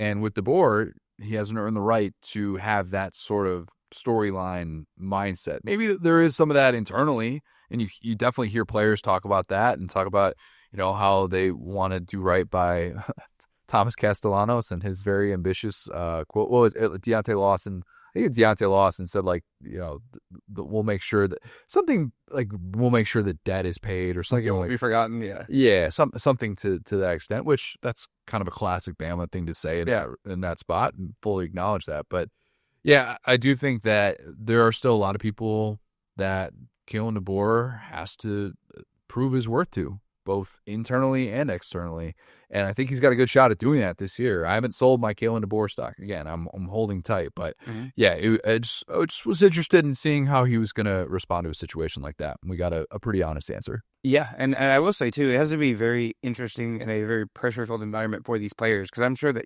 And with DeBoer, he hasn't earned the right to have that sort of storyline mindset. Maybe there is some of that internally, and you definitely hear players talk about that and talk about, how they want to do right by Thomas Castellanos and his very ambitious quote. What was it? Deontay Lawson? I think Deontay Lawson said, we'll make sure that something like we'll make sure that debt is paid or something. Won't be forgotten. Yeah. Yeah. Something to that extent, which that's kind of a classic Bama thing to say in that spot, and fully acknowledge that. But yeah, I do think that there are still a lot of people that Kalen DeBoer has to prove his worth to, both internally and externally. And I think he's got a good shot at doing that this year. I haven't sold my Kalen DeBoer stock. Again, I'm holding tight. But I just was interested in seeing how he was going to respond to a situation like that. We got a pretty honest answer. Yeah, and I will say, too, it has to be very interesting and a very pressure-filled environment for these players, because I'm sure that,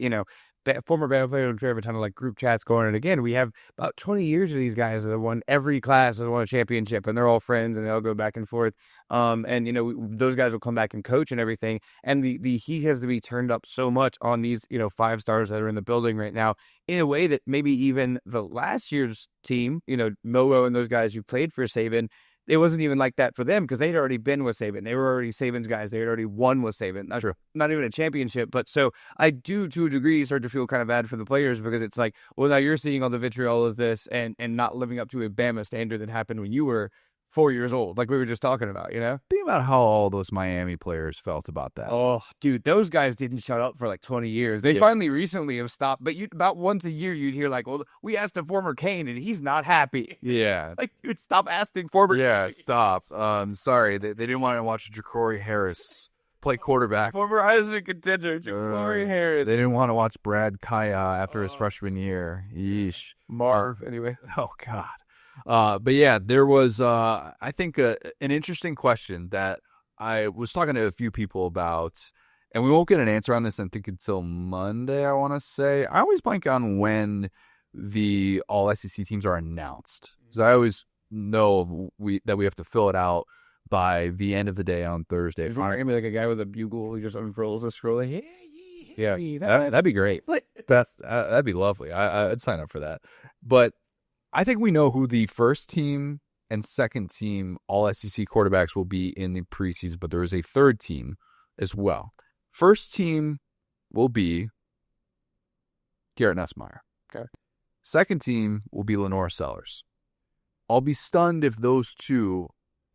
former Bama players, I'm sure have a ton of group chats going. And again, we have about 20 years of these guys that have won every class that won a championship, and they're all friends, and they'll go back and forth. Those guys will come back and coach and everything. And the heat has to be turned up so much on these, 5 stars that are in the building right now in a way that maybe even the last year's team, Mowo and those guys who played for Saban, it wasn't even like that for them because they'd already been with Saban. They were already Saban's guys. They had already won with Saban. Not even a championship. But so I do, to a degree, start to feel kind of bad for the players because it's like, well, now you're seeing all the vitriol of this and not living up to a Bama standard that happened when you were 4 years old, like we were just talking about, Think about how all those Miami players felt about that. Oh, dude, those guys didn't shut up for 20 years. They finally recently have stopped, but about once a year you'd hear well, we asked a former Kane and he's not happy. Yeah. Dude, stop asking former Yeah, Kane. stop. Sorry, they didn't want to watch Ja'Cory Harris play quarterback. Former Heisman contender, Ja'Cory Harris. They didn't want to watch Brad Kaya after his freshman year. Yeesh. Marv, anyway. Oh, God. But yeah, there was, I think, an interesting question that I was talking to a few people about, and we won't get an answer on this, I think, until Monday, I want to say. I always blank on when the All-SEC teams are announced, because I always know that we have to fill it out by the end of the day on Thursday. It's going to be like a guy with a bugle who just unfurls a scroll. Like, yeah, that'd be great. That'd be lovely. I'd sign up for that. But I think we know who the first team and second team All-SEC quarterbacks will be in the preseason, but there is a third team as well. First team will be Garrett Nussmeier. Okay. Second team will be Lenore Sellers. I'll be stunned if those two,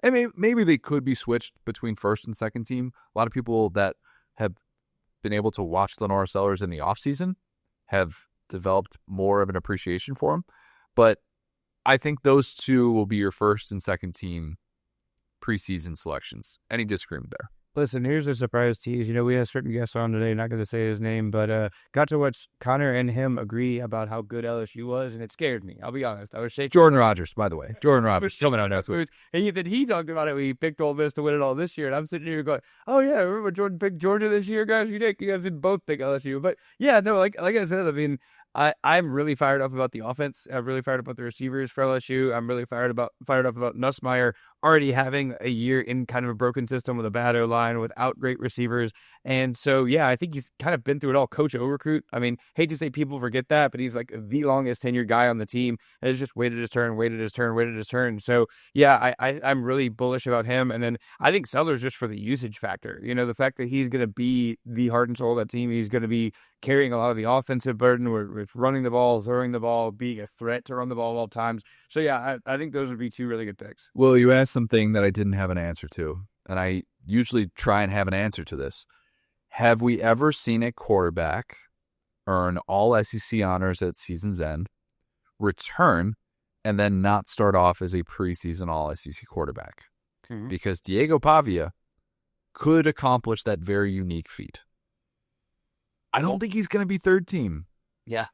I mean, maybe they could be switched between first and second team. A lot of people that have been able to watch Lenore Sellers in the offseason have developed more of an appreciation for him. But I think those two will be your first and second team preseason selections. Any disagreement there? Listen, here's a surprise tease. We had a certain guest on today, not going to say his name, but got to watch Connor and him agree about how good LSU was, and it scared me. I'll be honest. I was shaking. Jordan Rogers, by the way. Jordan Rogers. He talked about it when he picked Ole Miss to win it all this year, and I'm sitting here going, oh, yeah, remember Jordan picked Georgia this year, guys? You guys did both pick LSU. But, yeah, no, like I said, I mean, I'm really fired up about the offense. I'm really fired up about the receivers for LSU. I'm really fired up about Nussmeier already having a year in kind of a broken system with a bad O-line without great receivers. And so, yeah, I think he's kind of been through it all. Coach O-recruit. I mean, hate to say people forget that, but he's like the longest tenured guy on the team and has just waited his turn. So, yeah, I'm really bullish about him. And then I think Sellers just for the usage factor. The fact that he's going to be the heart and soul of that team. He's going to be carrying a lot of the offensive burden with running the ball, throwing the ball, being a threat to run the ball at all times. So, yeah, I think those would be two really good picks. Well, you asked something that I didn't have an answer to, and I usually try and have an answer to this. Have we ever seen a quarterback earn all SEC honors at season's end, return, and then not start off as a preseason all SEC quarterback? Mm-hmm. Because Diego Pavia could accomplish that very unique feat. I don't think he's going to be third team. Yeah.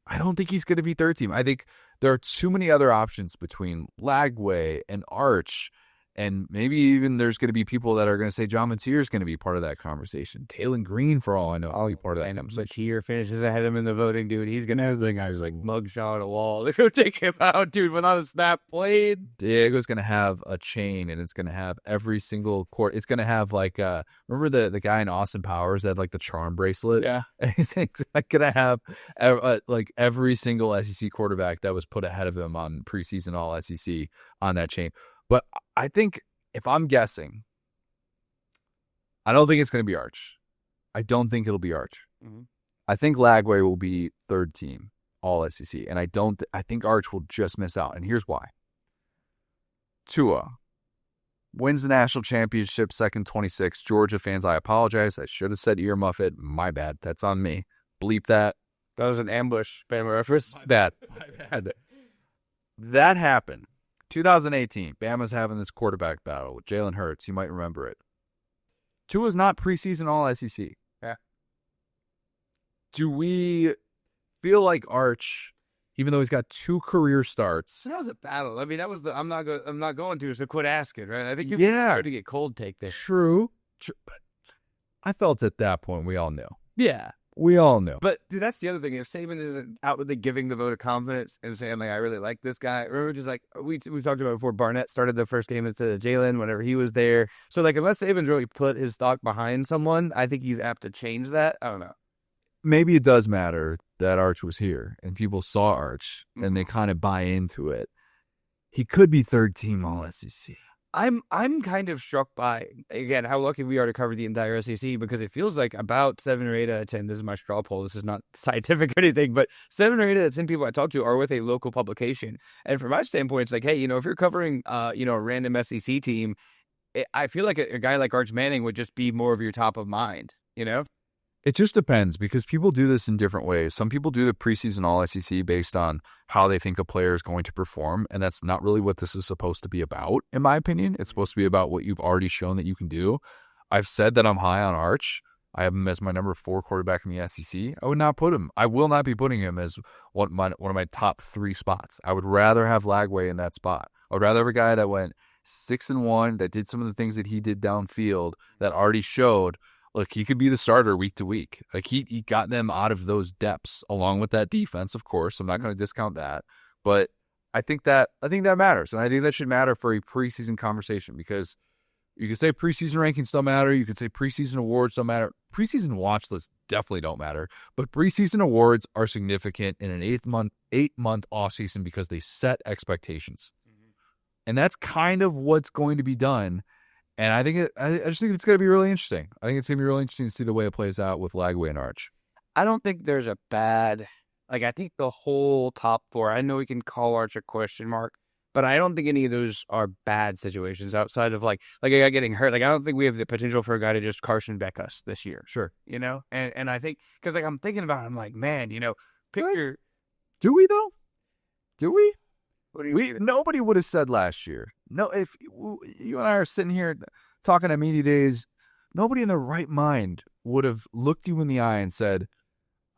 I don't think he's going to be third team. I think there are too many other options between Lagway and Arch, and maybe even there's going to be people that are going to say John Mateer is going to be part of that conversation. Taylon Green, for all I know, I'll be part of that conversation. Mateer finishes ahead of him in the voting, dude. He's going to have the guys like mugshot on a wall. They're going to take him out, dude, without a snap played. Diego's going to have a chain, and it's going to have every single court. It's going to have like, remember the guy in Austin Powers that had like the charm bracelet? Yeah. And he's going to have like every single SEC quarterback that was put ahead of him on preseason all SEC on that chain. But I think if I'm guessing, I don't think it's going to be Arch. I don't think it'll be Arch. Mm-hmm. I think Lagway will be third team all SEC. And I think Arch will just miss out. And here's why. Tua wins the national championship, second 26. Georgia fans, I apologize. I should have said earmuff it. My bad. That's on me. Bleep that. That was an ambush, Bama reference. My bad. That happened. 2018, Bama's having this quarterback battle with Jalen Hurts. You might remember it. Tua's not preseason all SEC. Yeah. Do we feel like Arch, even though he's got 2 career starts? That was a battle. I mean, that was I'm not going to, so quit asking, right? I think you're starting to get cold take there. True. But I felt at that point we all knew. Yeah. We all knew. But, dude, that's the other thing. If Saban isn't outwardly giving the vote of confidence and saying, like, I really like this guy. Remember, just like we talked about before, Barnett started the first game instead of Jalen whenever he was there. So, like, unless Saban's really put his stock behind someone, I think he's apt to change that. I don't know. Maybe it does matter that Arch was here and people saw Arch and they kind of buy into it. He could be third team all SEC. I'm kind of struck by, again, how lucky we are to cover the entire SEC, because it feels like about 7 or 8 out of 10, this is my straw poll, this is not scientific or anything, but 7 or 8 out of 10 people I talk to are with a local publication. And from my standpoint, it's like, hey, if you're covering, a random SEC team, I feel like a guy like Arch Manning would just be more of your top of mind, It just depends, because people do this in different ways. Some people do the preseason all-SEC based on how they think a player is going to perform, and that's not really what this is supposed to be about, in my opinion. It's supposed to be about what you've already shown that you can do. I've said that I'm high on Arch. I have him as my number 4 quarterback in the SEC. I would not put him. I will not be putting him as one of my top 3 spots. I would rather have Lagway in that spot. I would rather have a guy that went 6-1, that did some of the things that he did downfield, that already showed, look, he could be the starter week to week. Like he got them out of those depths along with that defense, of course. I'm not going to discount that. But I think that matters. And I think that should matter for a preseason conversation, because you could say preseason rankings don't matter. You could say preseason awards don't matter. Preseason watch lists definitely don't matter. But preseason awards are significant in an 8-month offseason because they set expectations. Mm-hmm. And that's kind of what's going to be done. And I just think it's going to be really interesting. I think it's going to be really interesting to see the way it plays out with Lagway and Arch. I don't think there's a bad, I think the whole top 4, I know we can call Arch a question mark, but I don't think any of those are bad situations outside of like a guy getting hurt. I don't think we have the potential for a guy to just Carson Beck us this year. Sure. And I think, because I'm thinking about it, I'm like, man, pick your. Do we though? Do we? What do you Nobody would have said last year. No, if you and I are sitting here talking at media days, nobody in their right mind would have looked you in the eye and said,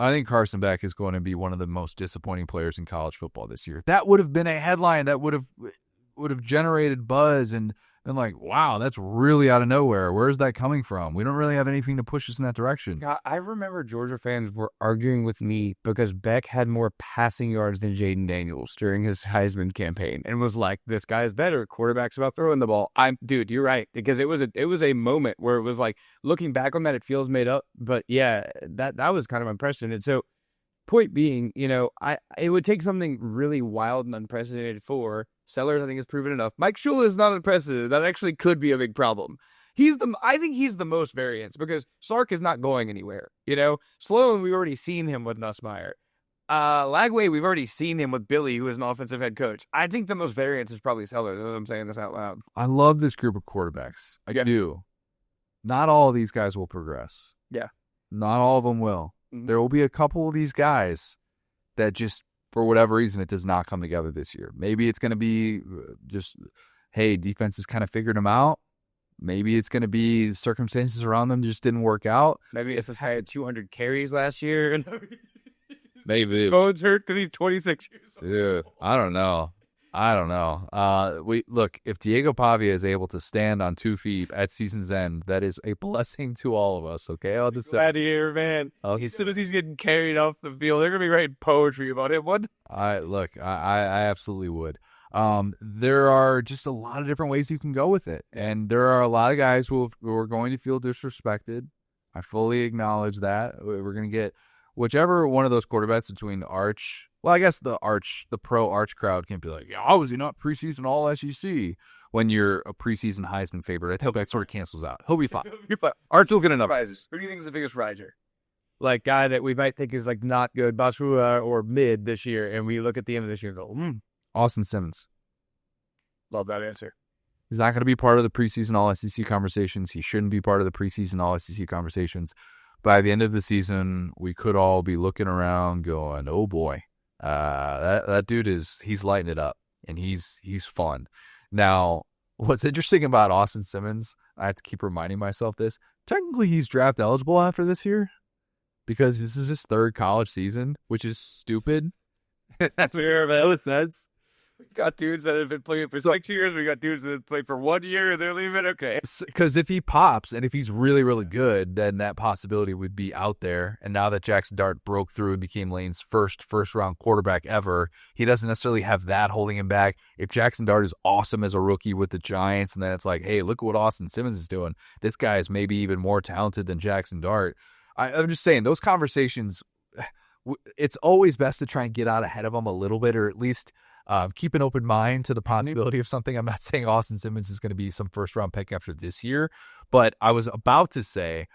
I think Carson Beck is going to be one of the most disappointing players in college football this year. That would have been a headline that would have generated buzz and been like, wow, that's really out of nowhere. Where is that coming from? We don't really have anything to push us in that direction. I remember Georgia fans were arguing with me because Beck had more passing yards than Jaden Daniels during his Heisman campaign, and was like, this guy's better. Quarterback's about throwing the ball. Dude, you're right, because it was a moment where it was like, looking back on that, it feels made up. But yeah, that was kind of unprecedented. So point being, it would take something really wild and unprecedented for Sellers. I think has proven enough. Mike Shula is not unprecedented. That actually could be a big problem. I think he's the most variance, because Sark is not going anywhere. Sloan, we've already seen him with Nussmeier. Lagway, we've already seen him with Billy, who is an offensive head coach. I think the most variance is probably Sellers, as I'm saying this out loud. I love this group of quarterbacks. I do. Not all of these guys will progress. Yeah. Not all of them will. Mm-hmm. There will be a couple of these guys that just, for whatever reason, it does not come together this year. Maybe it's going to be just, hey, defense has kind of figured them out. Maybe it's going to be circumstances around them just didn't work out. Maybe if this guy had 200 carries last year. And maybe. Bones hurt because he's 26 years old. Dude, I don't know. If Diego Pavia is able to stand on 2 feet at season's end, that is a blessing to all of us. Okay, I'll just glad to hear, man. As soon as he's getting carried off the field, they're gonna be writing poetry about him. What? I absolutely would. There are just a lot of different ways you can go with it, and there are a lot of guys who are going to feel disrespected. I fully acknowledge that. We're gonna get whichever one of those quarterbacks between Arch. Well, I guess the pro Arch crowd can be like, yeah, how was he not preseason all SEC? When you're a preseason Heisman favorite, I hope that sort of cancels out. He'll be fine. You're fine. Arch will get enough prizes. Who do you think is the biggest riser? Like, guy that we might think is like not good, Bashua or mid this year, and we look at the end of this year and go, Austin Simmons. Love that answer. He's not going to be part of the preseason all SEC conversations. He shouldn't be part of the preseason all SEC conversations. By the end of the season, we could all be looking around going, oh boy. That dude he's lighting it up, and he's fun. Now, what's interesting about Austin Simmons, I have to keep reminding myself this, technically he's draft eligible after this year because this is his 3rd college season, which is stupid. That's weird, man. That sense. We got dudes that have been playing for 6 years. We got dudes that have played for 1 year. They're leaving. Okay. Because if he pops and if he's really, really good, then that possibility would be out there. And now that Jackson Dart broke through and became Lane's first round quarterback ever, he doesn't necessarily have that holding him back. If Jackson Dart is awesome as a rookie with the Giants, and then it's like, hey, look what Austin Simmons is doing. This guy is maybe even more talented than Jackson Dart. I'm just saying, those conversations, it's always best to try and get out ahead of them a little bit, or at least keep an open mind to the possibility of something. I'm not saying Austin Simmons is going to be some first-round pick after this year, but I was about to say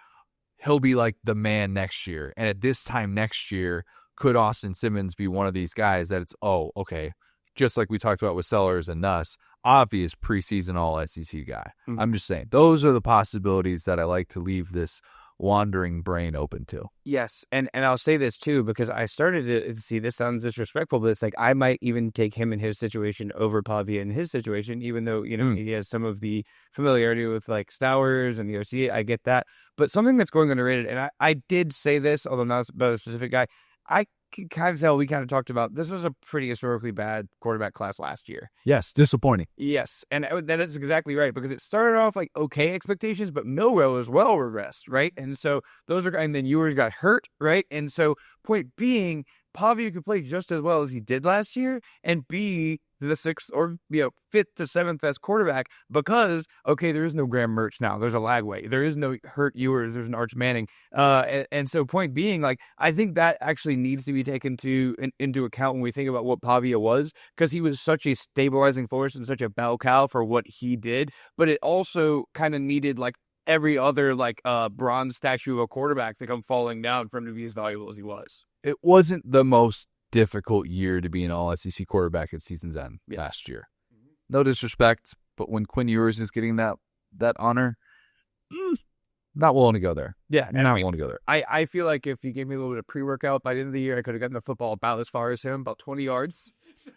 he'll be like the man next year. And at this time next year, could Austin Simmons be one of these guys that it's, oh, okay, just like we talked about with Sellers and Nuss, obvious preseason all-SEC guy. Mm-hmm. I'm just saying, those are the possibilities that I like to leave this wandering brain open to. Yes, and I'll say this too, because I started to see, this sounds disrespectful, but it's like I might even take him in his situation over Pavia in his situation, even though, he has some of the familiarity with like Stowers and the OC. I get that. But something that's going underrated, and I did say this, although not about a specific guy, I can kind of tell, we kind of talked about, this was a pretty historically bad quarterback class last year. Yes, disappointing. Yes, and that is exactly right, because it started off like okay expectations, but Millwell as well regressed, right? And so and then Ewers got hurt, right? And so point being, Pavia could play just as well as he did last year and be the sixth or fifth to seventh best quarterback, because there is no Graham Mertz now. There's a Lagway. There is no hurt Ewers. There's an Arch Manning. And so point being, like, I think that actually needs to be taken into account when we think about what Pavia was, because he was such a stabilizing force and such a bell cow for what he did. But it also kind of needed like every other like bronze statue of a quarterback to come falling down for him to be as valuable as he was. It wasn't the most difficult year to be an all-SEC quarterback at season's end last year. No disrespect, but when Quinn Ewers is getting that honor, not willing to go there. Yeah, not willing to go there. I feel like if he gave me a little bit of pre-workout by the end of the year, I could have gotten the football about as far as him, about 20 yards.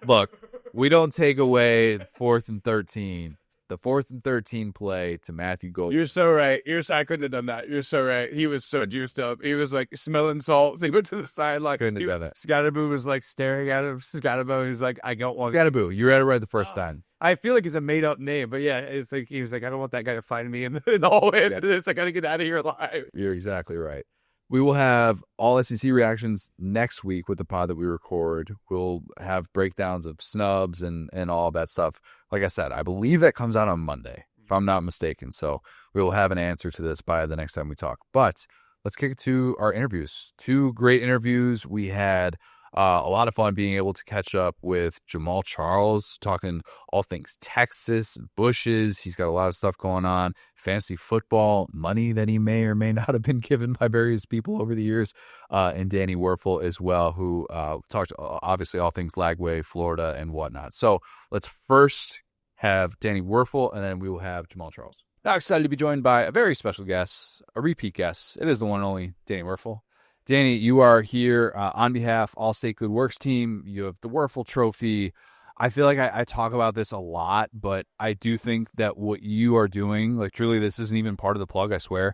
Look, we don't take away 4th and 13. The 4th and 13 play to Matthew Gold. You're so right. I couldn't have done that. You're so right. He was so juiced up. He was like smelling salt. So he went to the sideline. Couldn't have done that. Scatterboo was like staring at him. Scatterboo, he's like, I don't want Scatterboo. You read it right the first time. I feel like it's a made up name, but yeah, it's like he was like, I don't want that guy to find me in the hallway. It's like, I gotta get out of here alive. You're exactly right. We will have all SEC reactions next week with the pod that we record. We'll have breakdowns of snubs and all that stuff. Like I said, I believe that comes out on Monday, if I'm not mistaken. So we will have an answer to this by the next time we talk. But let's kick it to our interviews. 2 great interviews. We had a lot of fun being able to catch up with Jamaal Charles, talking all things Texas, Bushes. He's got a lot of stuff going on, fantasy football, money that he may or may not have been given by various people over the years, and Danny Wuerffel as well, who talked obviously all things Lagway, Florida, and whatnot. So let's first have Danny Wuerffel, and then we will have Jamaal Charles. Now excited to be joined by a very special guest, a repeat guest. It is the one and only Danny Wuerffel. Danny, you are here on behalf of Allstate Good Works team. You have the Wuerffel Trophy. I feel like I talk about this a lot, but I do think that what you are doing, like truly this isn't even part of the plug, I swear.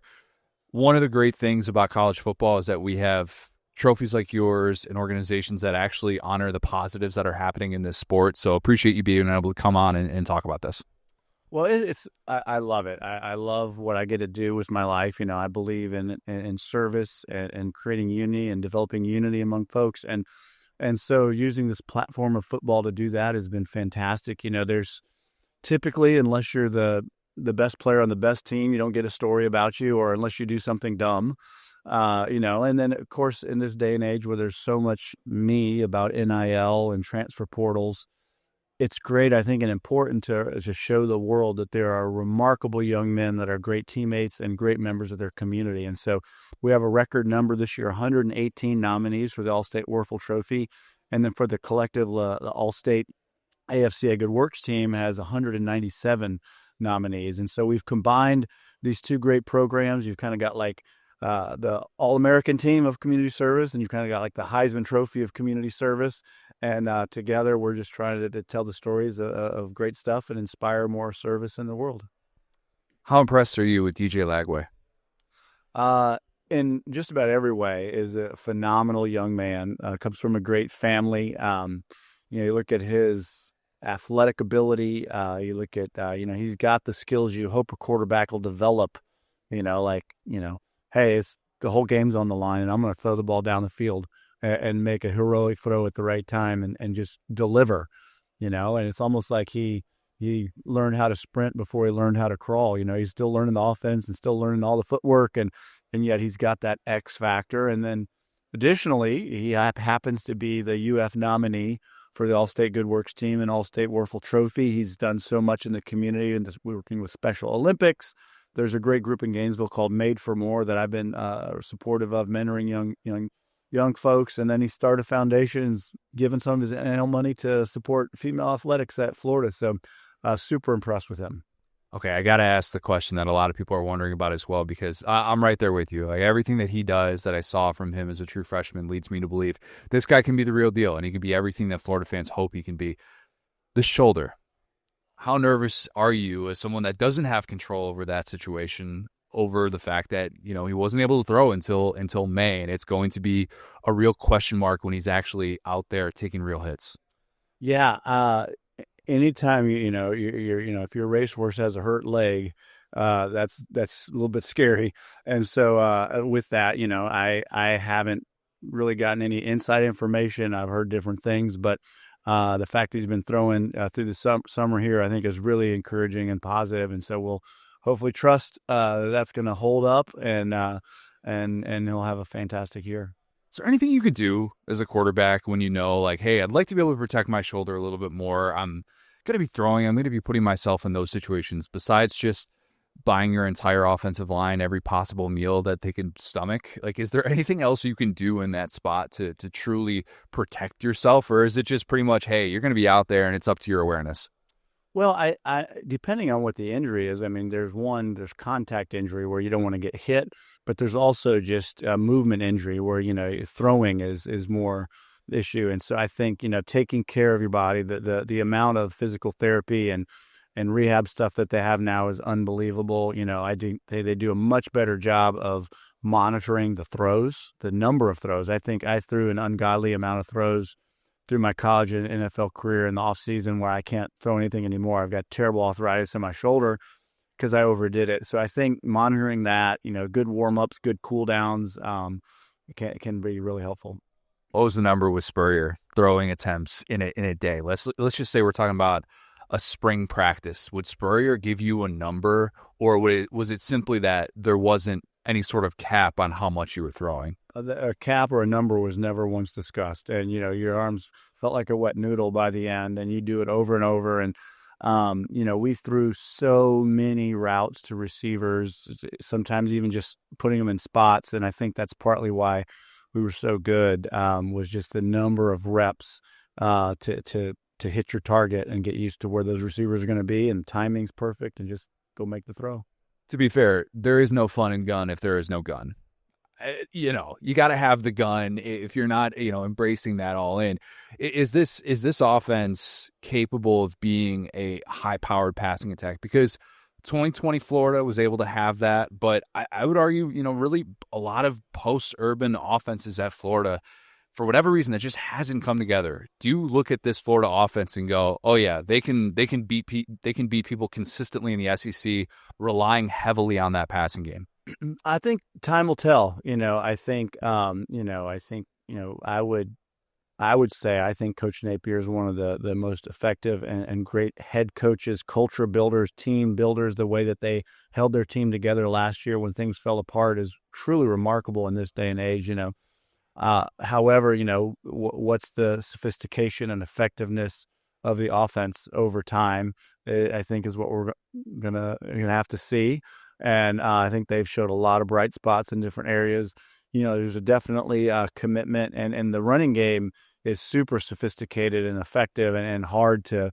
One of the great things about college football is that we have trophies like yours and organizations that actually honor the positives that are happening in this sport. So appreciate you being able to come on and talk about this. Well, I love it. I love what I get to do with my life. I believe in service and creating unity and developing unity among folks. And so using this platform of football to do that has been fantastic. There's typically, unless you're the best player on the best team, you don't get a story about you, or unless you do something dumb, and then of course, in this day and age where there's so much about NIL and transfer portals, it's great, I think, and important to show the world that there are remarkable young men that are great teammates and great members of their community. And so we have a record number this year, 118 nominees for the Allstate Wuerffel Trophy. And then for the collective, the Allstate AFCA Good Works team has 197 nominees. And so we've combined these 2 great programs. You've kind of got like the All-American team of community service, and you've kind of got like the Heisman Trophy of community service. And together, we're just trying to tell the stories of great stuff and inspire more service in the world. How impressed are you with DJ Lagway? In just about every way, is a phenomenal young man. Comes from a great family. You look at his athletic ability. You look at he's got the skills you hope a quarterback will develop. Hey, it's the whole game's on the line, and I'm going to throw the ball down the field and make a heroic throw at the right time and just deliver, and it's almost like he learned how to sprint before he learned how to crawl. He's still learning the offense and still learning all the footwork, and yet he's got that X factor. And then additionally, he happens to be the UF nominee for the Allstate Good Works team and Allstate Wuerffel Trophy. He's done so much in the community and working with Special Olympics. There's a great group in Gainesville called Made for More that I've been supportive of, mentoring young folks. And then he started a foundation and given some of his annual money to support female athletics at Florida. So super impressed with him. Okay, I got to ask the question that a lot of people are wondering about as well, because I'm right there with you. Like, everything that he does that I saw from him as a true freshman leads me to believe this guy can be the real deal, and he can be everything that Florida fans hope he can be. The shoulder. How nervous are you as someone that doesn't have control over that situation, over the fact that, he wasn't able to throw until May, and it's going to be a real question mark when he's actually out there taking real hits? Yeah, anytime you're if your racehorse has a hurt leg, that's a little bit scary. And so with that, I haven't really gotten any inside information. I've heard different things, but the fact that he's been throwing through the summer here, I think, is really encouraging and positive. And so we'll hopefully trust that's going to hold up, and he'll have a fantastic year. Is there anything you could do as a quarterback when like, hey, I'd like to be able to protect my shoulder a little bit more? I'm going to be throwing. I'm going to be putting myself in those situations, besides just buying your entire offensive line every possible meal that they can stomach. Like, is there anything else you can do in that spot to truly protect yourself? Or is it just pretty much, hey, you're going to be out there and it's up to your awareness? Well, I depending on what the injury is, I mean, there's contact injury where you don't want to get hit, but there's also just a movement injury where, throwing is more the issue. And so I think, taking care of your body, the amount of physical therapy and rehab stuff that they have now is unbelievable. They do a much better job of monitoring the throws, the number of throws. I think I threw an ungodly amount of throws through my college and NFL career in the off season, where I can't throw anything anymore. I've got terrible arthritis in my shoulder because I overdid it. So I think monitoring that, good warm-ups, good cool downs, can be really helpful. What was the number with Spurrier throwing attempts in a day? Let's just say we're talking about a spring practice. Would Spurrier give you a number, or was it simply that there wasn't any sort of cap on how much you were throwing? A cap or a number was never once discussed. And, your arms felt like a wet noodle by the end, and you do it over and over. And, we threw so many routes to receivers, sometimes even just putting them in spots. And I think that's partly why we were so good, was just the number of reps to hit your target and get used to where those receivers are going to be, and the timing's perfect, and just go make the throw. To be fair, there is no fun in gun if there is no gun. You got to have the gun if you're not, embracing that all in. Is this offense capable of being a high-powered passing attack? Because 2020 Florida was able to have that, but I would argue, really a lot of post-urban offenses at Florida, for whatever reason, that just hasn't come together. Do you look at this Florida offense and go, "Oh yeah, they can beat people consistently in the SEC, relying heavily on that passing game"? I think time will tell. I think I would say I think Coach Napier is one of the most effective and great head coaches, culture builders, team builders. The way that they held their team together last year when things fell apart is truly remarkable in this day and age. However, what's the sophistication and effectiveness of the offense over time, I think, is what we're gonna have to see. And I think they've showed a lot of bright spots in different areas. There's definitely a commitment, and the running game is super sophisticated and effective and hard to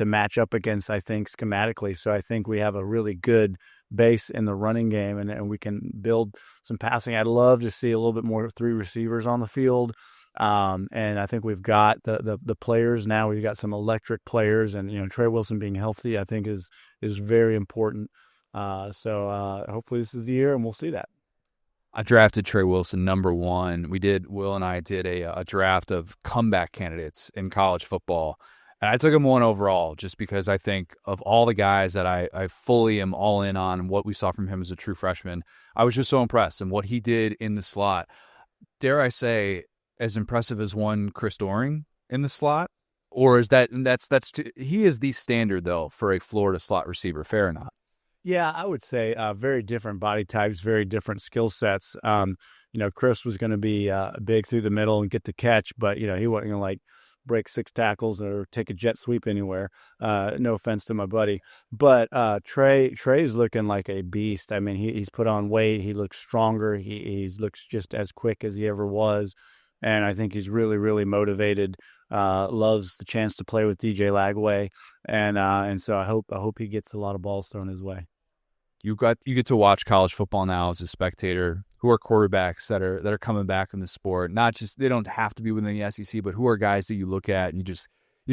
match up against, I think, schematically. So I think we have a really good base in the running game, and we can build some passing. I'd love to see a little bit more three receivers on the field. And I think we've got the players now. We've got some electric players, and Trey Wilson being healthy, I think, is very important. So hopefully this is the year, and we'll see that. I drafted Trey Wilson number 1. Will and I did a draft of comeback candidates in college football. And I took him 1 overall just because I think of all the guys that I fully am all in on what we saw from him as a true freshman, I was just so impressed. And what he did in the slot, dare I say, as impressive as one Chris Doering in the slot? Or is he is the standard, though, for a Florida slot receiver, fair or not? Yeah, I would say very different body types, very different skill sets. Chris was going to be big through the middle and get the catch, but, he wasn't going to, break 6 tackles or take a jet sweep anywhere. No offense to my buddy. But Trey's looking like a beast. I mean, he's put on weight. He looks stronger. He looks just as quick as he ever was. And I think he's really, really motivated loves the chance to play with DJ Lagway, and so I hope he gets a lot of balls thrown his way. You get to watch college football now as a spectator. Who are quarterbacks that are coming back in the sport? Not just, they don't have to be within the SEC, but who are guys that you look at and you just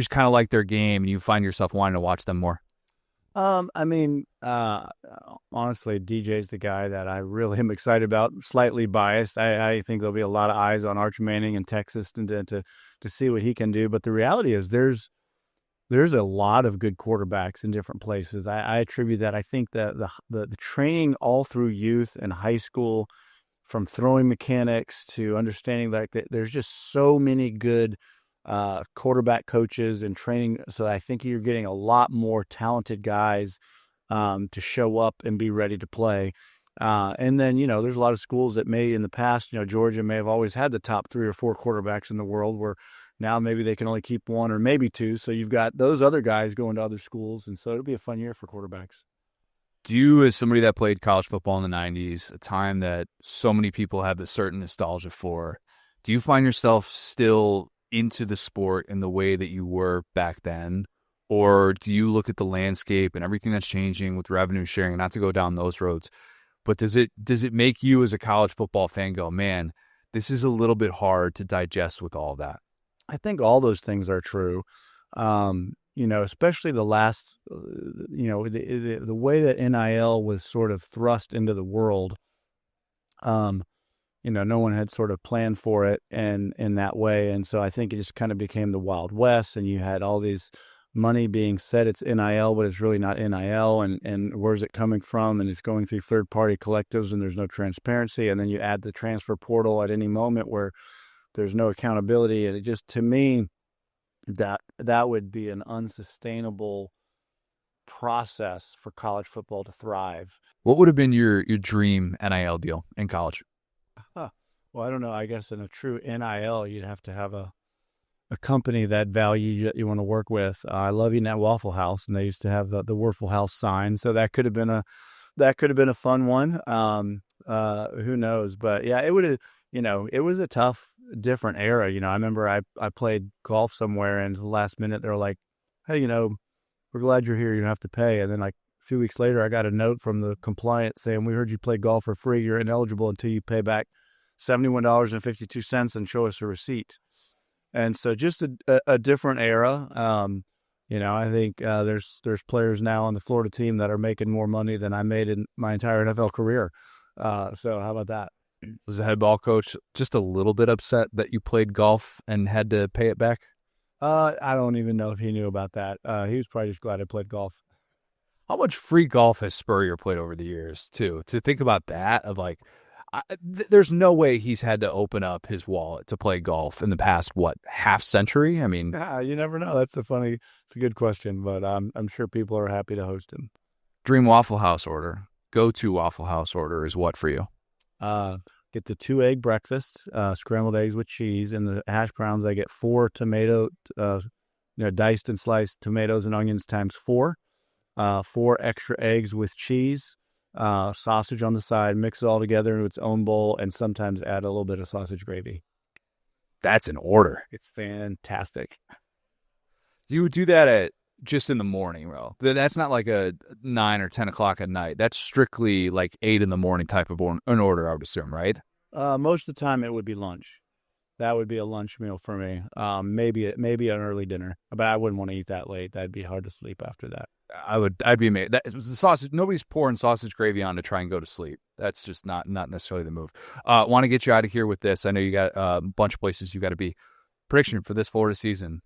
kind of like their game and you find yourself wanting to watch them more? Honestly, DJ's the guy that I really am excited about. Slightly biased. I think there'll be a lot of eyes on Arch Manning in Texas and to see what he can do. But the reality is there's a lot of good quarterbacks in different places. I attribute that. I think that the training all through youth and high school, from throwing mechanics to understanding that there's just so many good quarterback coaches and training. So I think you're getting a lot more talented guys to show up and be ready to play. And then, there's a lot of schools that may in the past, Georgia may have always had the top 3 or 4 quarterbacks in the world, where now maybe they can only keep 1 or maybe 2. So you've got those other guys going to other schools. And so it'll be a fun year for quarterbacks. Do you, as somebody that played college football in the 90s, a time that so many people have this certain nostalgia for, do you find yourself still into the sport in the way that you were back then? Or do you look at the landscape and everything that's changing with revenue sharing, not to go down those roads, but does it make you as a college football fan go, man, this is a little bit hard to digest with all that? I think all those things are true. Especially the last, the way that NIL was sort of thrust into the world. No one had sort of planned for it and in that way. And so I think it just kind of became the Wild West, and you had all these money being said it's NIL, but it's really not NIL. And where's it coming from? And it's going through third-party collectives, and there's no transparency. And then you add the transfer portal at any moment where there's no accountability. And it just, to me, that would be an unsustainable process for college football to thrive. What would have been your dream NIL deal in college? Well, I don't know. I guess in a true NIL, you'd have to have a company that value you want to work with. I love eating at Waffle House, and they used to have the Wuerffel House sign, so that could have been a fun one. Who knows? But yeah, it would have. It was a tough, different era. I remember I played golf somewhere, and the last minute they were like, "Hey, we're glad you're here. You don't have to pay." And then like a few weeks later, I got a note from the compliance saying, "We heard you play golf for free. You're ineligible until you pay back $71.52 and show us a receipt." And so just a different era. I think there's players now on the Florida team that are making more money than I made in my entire NFL career. So how about that? Was the head ball coach just a little bit upset that you played golf and had to pay it back? I don't even know if he knew about that. He was probably just glad I played golf. How much free golf has Spurrier played over the years, too? To think about that, of like, there's no way he's had to open up his wallet to play golf in the past, half century? I mean, you never know. It's a good question, but I'm sure people are happy to host him. Dream Waffle House order, go-to Waffle House order is what for you? Get the 2-egg breakfast, scrambled eggs with cheese, and the hash browns. I get 4 tomato, diced and sliced tomatoes and onions times 4, 4 extra eggs with cheese, sausage on the side, mix it all together into its own bowl, and sometimes add a little bit of sausage gravy. That's an order. It's fantastic. Do you do that just in the morning, bro? That's not like a 9 or 10 o'clock at night. That's strictly like 8 in the morning type of an order, I would assume, right? Most of the time it would be lunch. That would be a lunch meal for me. Maybe an early dinner, but I wouldn't want to eat that late. That'd be hard to sleep after that. I'd be amazed. The sausage. Nobody's pouring sausage gravy on to try and go to sleep. That's just not necessarily the move. Want to get you out of here with this. I know you got a bunch of places you got to be. Prediction for this Florida season.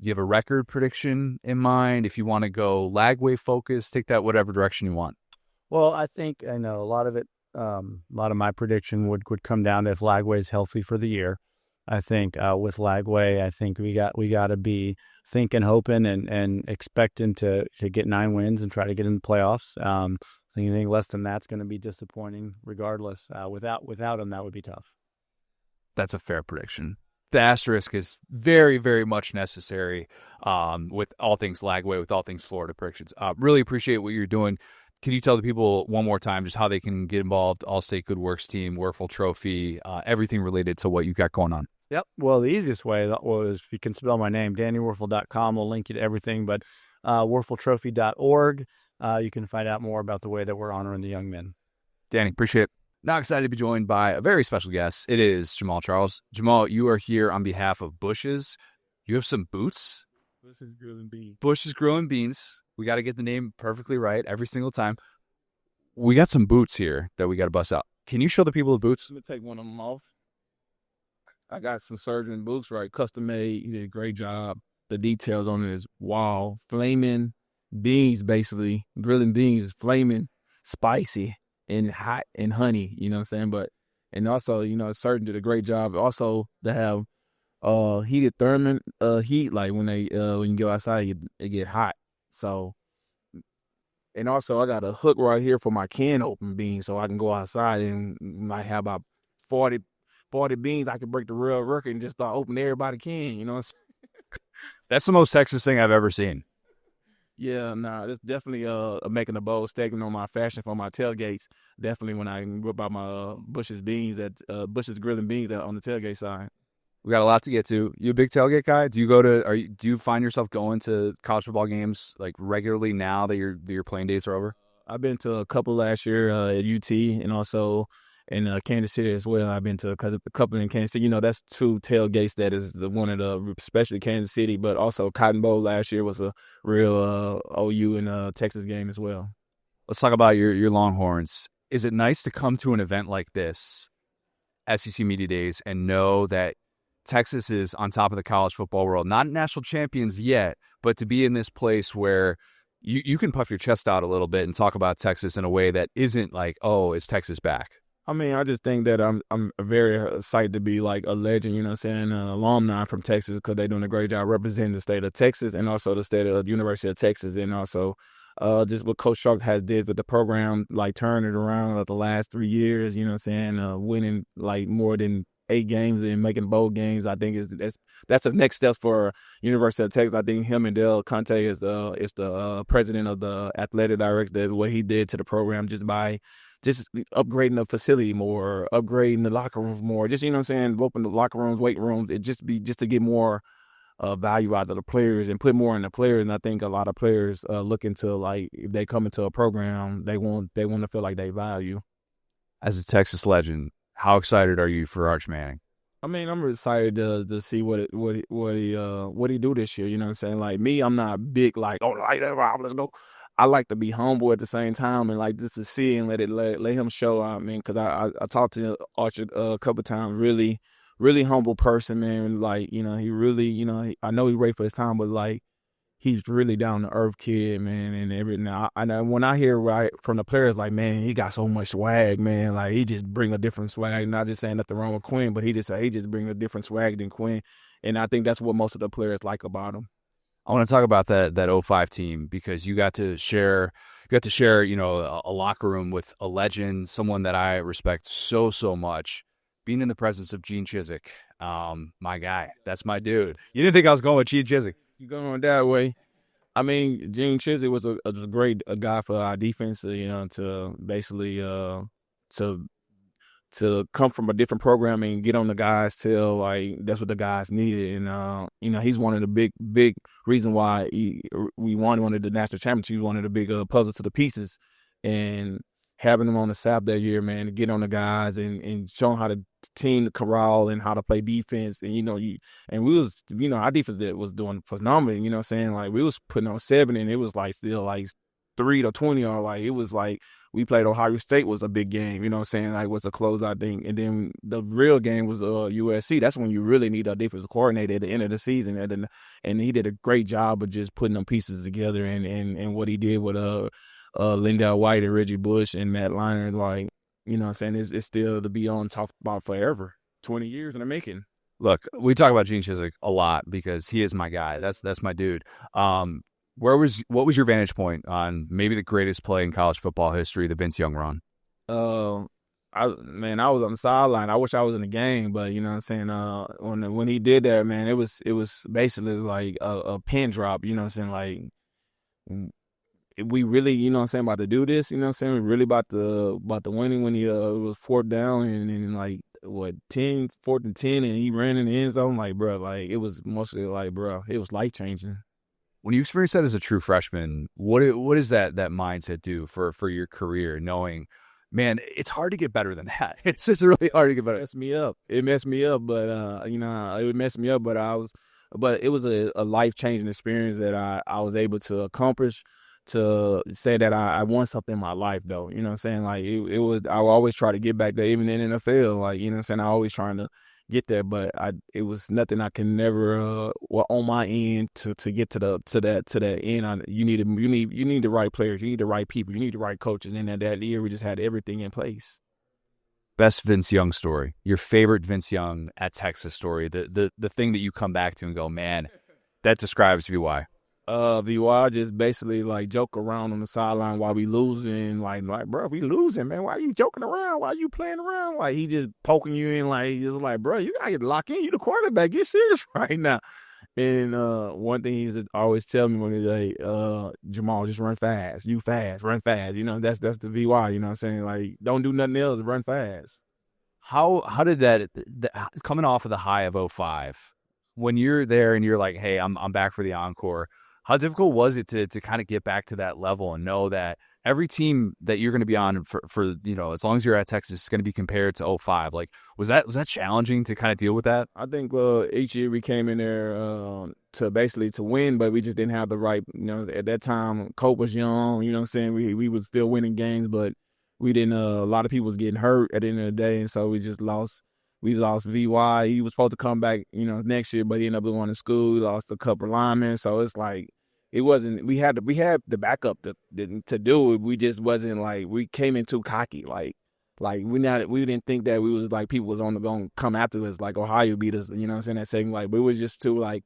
Do you have a record prediction in mind? If you want to go Lagway focus, take that whatever direction you want. Well, I think I know a lot of it. A lot of my prediction would come down to if Lagway is healthy for the year. I think with Lagway, I think we got to be thinking, hoping, and expecting to get 9 wins and try to get in the playoffs. Anything less than that's going to be disappointing, regardless. Without him, that would be tough. That's a fair prediction. The asterisk is very, very much necessary with all things Lagway, with all things Florida predictions. Really appreciate what you're doing. Can you tell the people one more time just how they can get involved? Allstate Good Works team, Wuerffel Trophy, everything related to what you got going on. Yep. Well, the easiest way was, if you can spell my name, DannyWuerffel.com will link you to everything, but WuerffelTrophy.org, you can find out more about the way that we're honoring the young men. Danny, appreciate it. Now excited to be joined by a very special guest. It is Jamaal Charles. Jamaal, you are here on behalf of Bush's. You have some boots. Bush's Grillin Beans. Bush's Grillin Beans. We got to get the name perfectly right every single time. We got some boots here that we got to bust out. Can you show the people the boots? Let me take one of them off. I got some surgeon boots, right? Custom made. You did a great job. The details on it is wow. Flaming beans, basically. Grillin Beans is flaming, spicy, and hot and honey. You know what I'm saying? And also, surgeon did a great job. Also, to have heated thermal heat, like when you go outside, it get hot. So, and also I got a hook right here for my can open beans, so I can go outside and might have about 40 beans. I can break the real record and just start opening everybody can. You know what I'm saying? That's the most Texas thing I've ever seen. Yeah, it's definitely making a bold statement on my fashion for my tailgates. Definitely when I whip out my Bush's Beans Bush's Grillin Beans on the tailgate side. We got a lot to get to. You a big tailgate guy? Do you find yourself going to college football games like regularly now that your playing days are over? I've been to a couple last year at UT and also in Kansas City as well. I've been to a couple in Kansas City. That's two tailgates that is one of the, especially Kansas City, but also Cotton Bowl last year was a real OU and Texas game as well. Let's talk about your Longhorns. Is it nice to come to an event like this, SEC Media Days, and know that Texas is on top of the college football world? Not national champions yet, but to be in this place where you can puff your chest out a little bit and talk about Texas in a way that isn't like, oh, is Texas back? I mean, I just think that I'm very excited to be like a legend, you know what I'm saying, an alumni from Texas, because they're doing a great job representing the state of Texas and also the state of University of Texas, and also just what Coach Shark has did with the program, like turning it around the last 3 years, you know what I'm saying, winning like more than 8 games and making bowl games. I think that's the next step for University of Texas. I think him and Del Conte is the president of the athletic director, what he did to the program just by just upgrading the facility more, upgrading the locker rooms more, just, you know what I'm saying, open the locker rooms, weight rooms, it just to get more value out of the players and put more in the players. And I think a lot of players look into, like, if they come into a program, they want to feel like they value. As a Texas legend, how excited are you for Arch Manning? I mean, I'm excited to see what he do this year. You know what I'm saying? Like me, I'm not big like, oh, let's go. I like to be humble at the same time and like just to see and let him show. I mean, because I talked to Arch a couple of times. Really, really humble person, man. Like, he really, I know he's ready for his time, but like he's really down to earth kid, man. And everything. When I hear from the players, like, man, he got so much swag, man. Like he just bring a different swag. Not just saying nothing wrong with Quinn, but he just bring a different swag than Quinn. And I think that's what most of the players like about him. I want to talk about that 05 team because you got to share, a locker room with a legend, someone that I respect so much. Being in the presence of Gene Chizik, my guy, that's my dude. You didn't think I was going with Gene Chizik? You going that way? I mean, Gene Chizik was a great guy for our defense. To basically to come from a different program and get on the guys till like that's what the guys needed. And he's one of the big reason why we won one of the national championships. He was one of the big puzzles to the pieces, and having him on the staff that year, man, to get on the guys and show them how to team corral and how to play defense. And we was our defense was doing phenomenal. You know what I'm saying? Like we was putting on 7 and it was like still like 3-20, or like it was like we played Ohio State was a big game, you know what I'm saying? Like was a closeout thing. And then the real game was USC. That's when you really need a defensive coordinator at the end of the season. And he did a great job of just putting them pieces together and what he did with Lindell White and Reggie Bush and Matt Leinart, like, you know what I'm saying? It's still to be on talked about forever. 20 years in the making. Look, we talk about Gene Chizik a lot because he is my guy. That's my dude. What was your vantage point on maybe the greatest play in college football history, the Vince Young run? I was on the sideline. I wish I was in the game, but you know what I'm saying? When he did that, man, it was basically like a pin drop, you know what I'm saying? Like we really, you know what I'm saying, about to do this, you know what I'm saying, we really about to winning when he it was 4th down and like what 4th and 10 and he ran in the end zone. Like, bro, like it was mostly like, bro, it was life changing. When you experience that as a true freshman, what does that mindset do for your career, knowing, man, it's hard to get better than that. It's just really hard to get better. It messed me up, but you know, it messed me up, but it was a life changing experience that I was able to accomplish. To say that I won something in my life, though, you know what I'm saying? Like it was, I always try to get back there, even in the NFL. Like, you know what I'm saying? I always trying to get there, but it was nothing I can never on my end to get to that end. You need the right players, you need the right people, you need the right coaches. And then that year we just had everything in place. Best Vince Young story, your favorite Vince Young at Texas story, the thing that you come back to and go, man, that describes VY. VY just basically like joke around on the sideline while we losing, like bro, we losing, man. Why are you joking around? Why are you playing around? Like he just poking you in, like just like, bro, you gotta get locked in. You the quarterback. Get serious right now. And one thing he used to always tell me when he's like, Jamaal, just run fast. You fast, run fast. You know, that's the VY. You know what I'm saying? Like, don't do nothing else. Run fast. How did that coming off of the high of 05, when you're there and you're like, hey, I'm back for the encore? How difficult was it to kind of get back to that level and know that every team that you're going to be on for you know, as long as you're at Texas is going to be compared to 05? Like, was that challenging to kind of deal with that? I think each year we came in there to win, but we just didn't have the right, you know, at that time Cope was young, you know what I'm saying? We was still winning games, but we didn't a lot of people was getting hurt at the end of the day, and so we just lost. We lost VY. He was supposed to come back, you know, next year, but he ended up going to school. We lost a couple of linemen, so it's like it wasn't. We had the backup to do it. We just wasn't like, we came in too cocky. Like we didn't think that we was like people was on the going to come after us, like Ohio beat us. You know what I'm saying? That second, like, but it was just too like,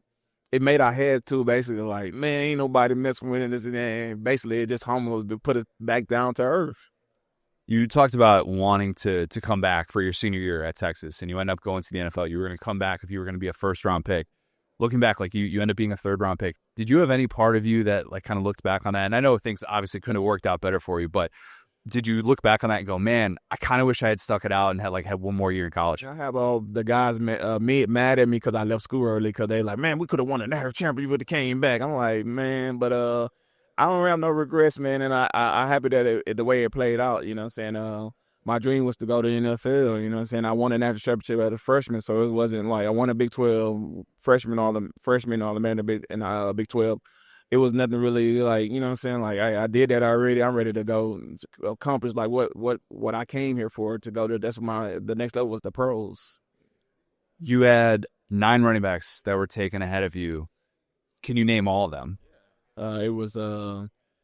it made our heads too basically like, man, ain't nobody messing with this, and basically it just humbled to put us back down to earth. You talked about wanting to come back for your senior year at Texas, and you end up going to the NFL. You were going to come back if you were going to be a first-round pick. Looking back, like you end up being a third-round pick. Did you have any part of you that like kind of looked back on that? And I know things obviously couldn't have worked out better for you, but did you look back on that and go, man, I kind of wish I had stuck it out and had one more year in college? I have all the guys mad at me because I left school early, because they like, man, we could have won a national championship if we would have came back. I'm like, man, but I don't have no regrets, man, and I'm happy that the way it played out, you know what I'm saying? My dream was to go to the NFL, you know what I'm saying? I won a national championship as a freshman, so it wasn't like I won a Big 12 freshman all the man in Big 12. It was nothing really like, you know what I'm saying? Like I did that already. I'm ready to go accomplish like what I came here for, to go to. That's the next level was the pros. You had 9 running backs that were taken ahead of you. Can you name all of them? It was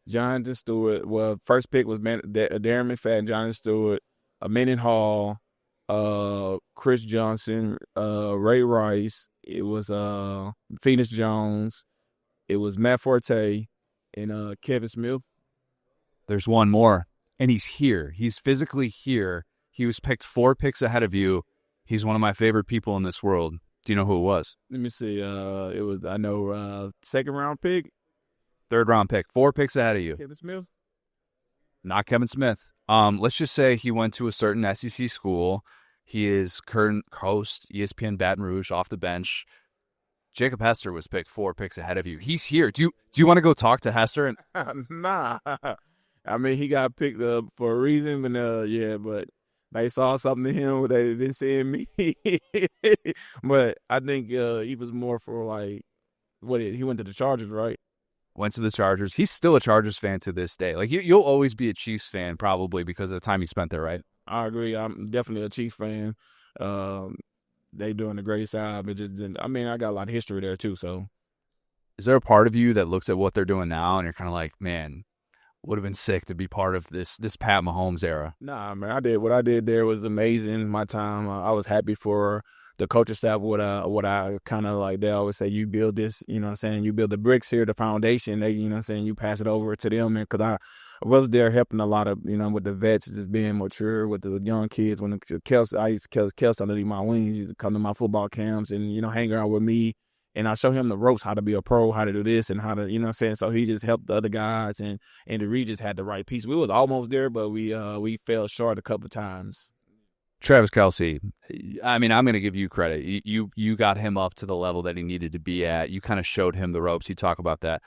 Jonathan Stewart. Well, first pick was Darren McFadden, Jonathan Stewart, Menon Hall, Chris Johnson, Ray Rice. It was Phoenix Jones. It was Matt Forte and Kevin Smith. There's one more, and he's here. He's physically here. He was picked 4 picks ahead of you. He's one of my favorite people in this world. Do you know who it was? Let me see. It was, I know, second round pick. 3rd round pick, 4 picks ahead of you. Kevin Smith? Not Kevin Smith. Let's just say he went to a certain SEC school. He is current host, ESPN Baton Rouge, off the bench. Jacob Hester was picked 4 picks ahead of you. He's here. Do you want to go talk to Hester? Nah. I mean, he got picked up for a reason, but yeah, but they saw something in him they didn't see in me. But I think he was more for like, he went to the Chargers, right? Went to the Chargers. He's still a Chargers fan to this day. Like you'll always be a Chiefs fan probably because of the time you spent there, right? I agree. I'm definitely a Chiefs fan. They doing a great job. It just didn't. I mean, I got a lot of history there too. So, is there a part of you that looks at what they're doing now and you're kind of like, man, would have been sick to be part of this Pat Mahomes era? Nah, man, I did what I did there was amazing. My time, I was happy for the coaching staff. What I kind of like, they always say, you build this, you know what I'm saying? You build the bricks here, the foundation. They, you know what I'm saying? You pass it over to them, and because I was there helping a lot of, you know, with the vets, just being mature with the young kids. When I used to Kelsey underneath my wings. He used to come to my football camps and, you know, hang around with me And I show him the ropes, how to be a pro, how to do this, and how to, you know what I'm saying? So he just helped the other guys, and the Reed just had the right piece. We was almost there, but we fell short a couple of times. Travis Kelce, I mean, I'm going to give you credit. You got him up to the level that he needed to be at. You kind of showed him the ropes. You talk about that.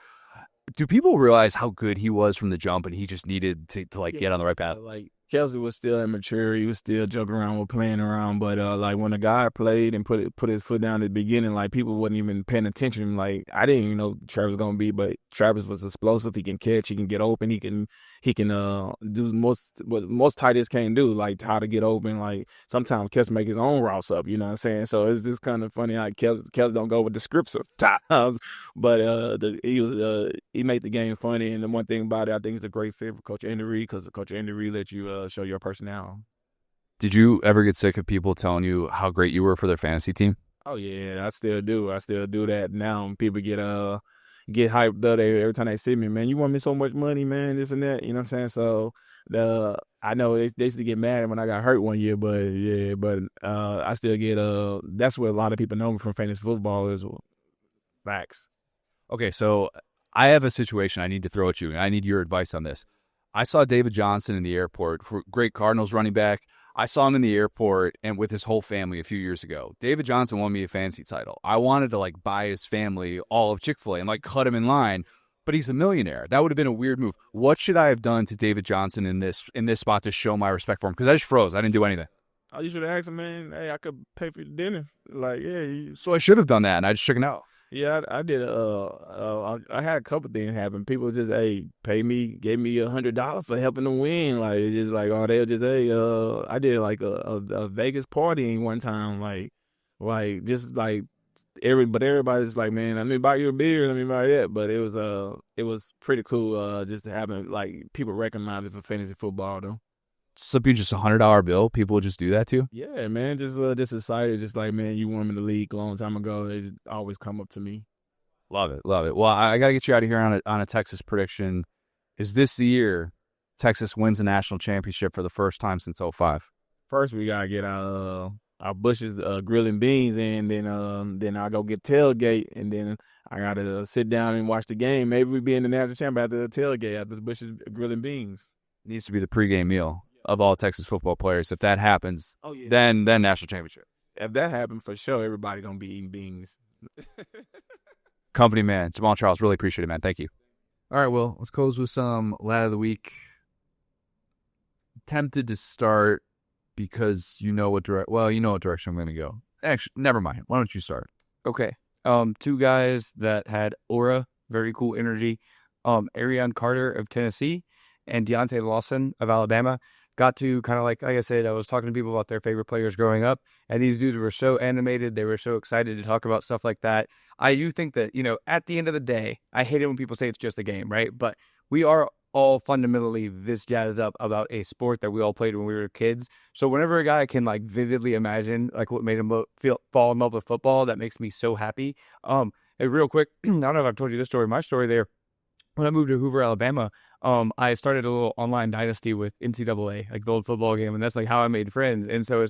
Do people realize how good he was from the jump, and he just needed to get on the right path? Like, Kelce was still immature. He was still joking around with playing around. But, like, when a guy played and put his foot down at the beginning, like, people wasn't even paying attention. Like, I didn't even know Travis was going to be, but Travis was explosive. He can catch. He can get open. He can do what most tight ends can't do, like how to get open. Like, sometimes Kelce make his own routes up, you know what I'm saying? So it's just kind of funny how Kelce don't go with the scripts sometimes. But he made the game funny. And the one thing about it, I think it's a great fit for Coach Andy Reid, because Coach Andy Reid let you show your personality. Did you ever get sick of people telling you how great you were for their fantasy team? Oh, yeah, I still do. I still do that now. People get hyped up every time they see me, man. You want me so much money, man, this and that, you know what I'm saying? So I know they used to get mad when I got hurt one year, but I still get that's what a lot of people know me from fantasy football is facts. Okay, so I have a situation I need to throw at you, and I need your advice on this. I saw David Johnson in the airport, great Cardinals running back. I saw him in the airport and with his whole family a few years ago. David Johnson won me a fantasy title. I wanted to buy his family all of Chick-fil-A and cut him in line, but he's a millionaire. That would have been a weird move. What should I have done to David Johnson in this spot to show my respect for him? Because I just froze. I didn't do anything. Oh, you should have asked him, man, hey, I could pay for your dinner. Like, yeah. So I should have done that, and I just shook it out. Yeah, I did. I had a couple things happen. People just, gave me $100 for helping them win. Like, it's just like, oh, they'll just, I did a Vegas party one time. Everybody's like, man, let me buy you a beer, let me buy that. But it was pretty cool, just to have people recognize it for fantasy football though. Slip you just $100 bill, people would just do that too? Yeah, man, just excited, just like, man, you won me the league a long time ago. They just always come up to me. Love it. Well, I got to get you out of here on a Texas prediction. Is this the year Texas wins a national championship for the first time since 2005? First, we got to get our Bush's Grillin beans in, then I'll go get tailgate, and then I got to sit down and watch the game. Maybe we be in the national championship after the tailgate, after the Bush's Grillin beans. It needs to be the pregame meal of all Texas football players. If that happens, then national championship. If that happens, for sure, everybody going to be eating beans. Company man, Jamaal Charles, really appreciate it, man. Thank you. All right, well, let's close with some Lad of the Week. Tempted to start because you know what direction I'm going to go. Actually, never mind. Why don't you start? Okay. Two guys that had aura, very cool energy. Arion Carter of Tennessee and Deontay Lawson of Alabama. Got to kind of like I said, I was talking to people about their favorite players growing up, and these dudes were so animated. They were so excited to talk about stuff like that. I do think that, at the end of the day, I hate it when people say it's just a game, right? But we are all fundamentally this jazzed up about a sport that we all played when we were kids. So whenever a guy can vividly imagine what made him fall in love with football, that makes me so happy. Hey, real quick, I don't know if I've told you this story. My story there, when I moved to Hoover, Alabama, I started a little online dynasty with NCAA, the old football game, and that's how I made friends. And so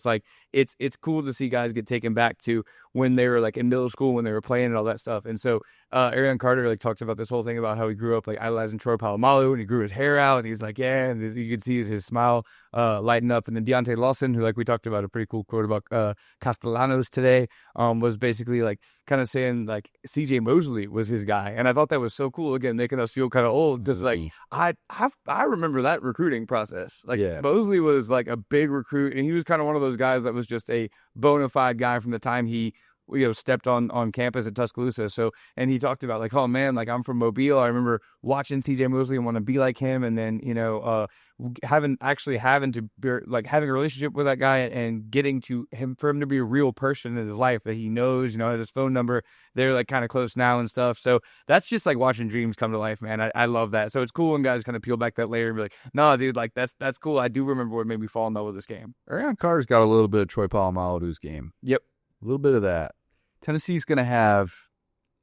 it's cool to see guys get taken back to when they were in middle school, when they were playing and all that stuff. And so Arion Carter talks about this whole thing about how he grew up idolizing Troy Polamalu, and he grew his hair out, and he's and you could see his smile lighting up. And then Deontay Lawson, who we talked about a pretty cool quote about Castellanos today, was basically kind of saying CJ Mosley was his guy. And I thought that was so cool, again, making us feel kind of old, because I remember that recruiting process. Mosley was a big recruit, and he was kind of one of those guys that was just a bona fide guy from the time he stepped on campus at Tuscaloosa. So, and he talked about oh man, I'm from Mobile. I remember watching CJ Mosley and want to be like him. And then, having to be having a relationship with that guy and getting to him, for him to be a real person in his life that he knows, has his phone number. They're kind of close now and stuff. So that's just watching dreams come to life, man. I love that. So it's cool when guys kind of peel back that layer and be no, dude, that's cool. I do remember what made me fall in love with this game. Arion Carter's got a little bit of Troy Polamalu's game. Yep. A little bit of that. Tennessee's going to have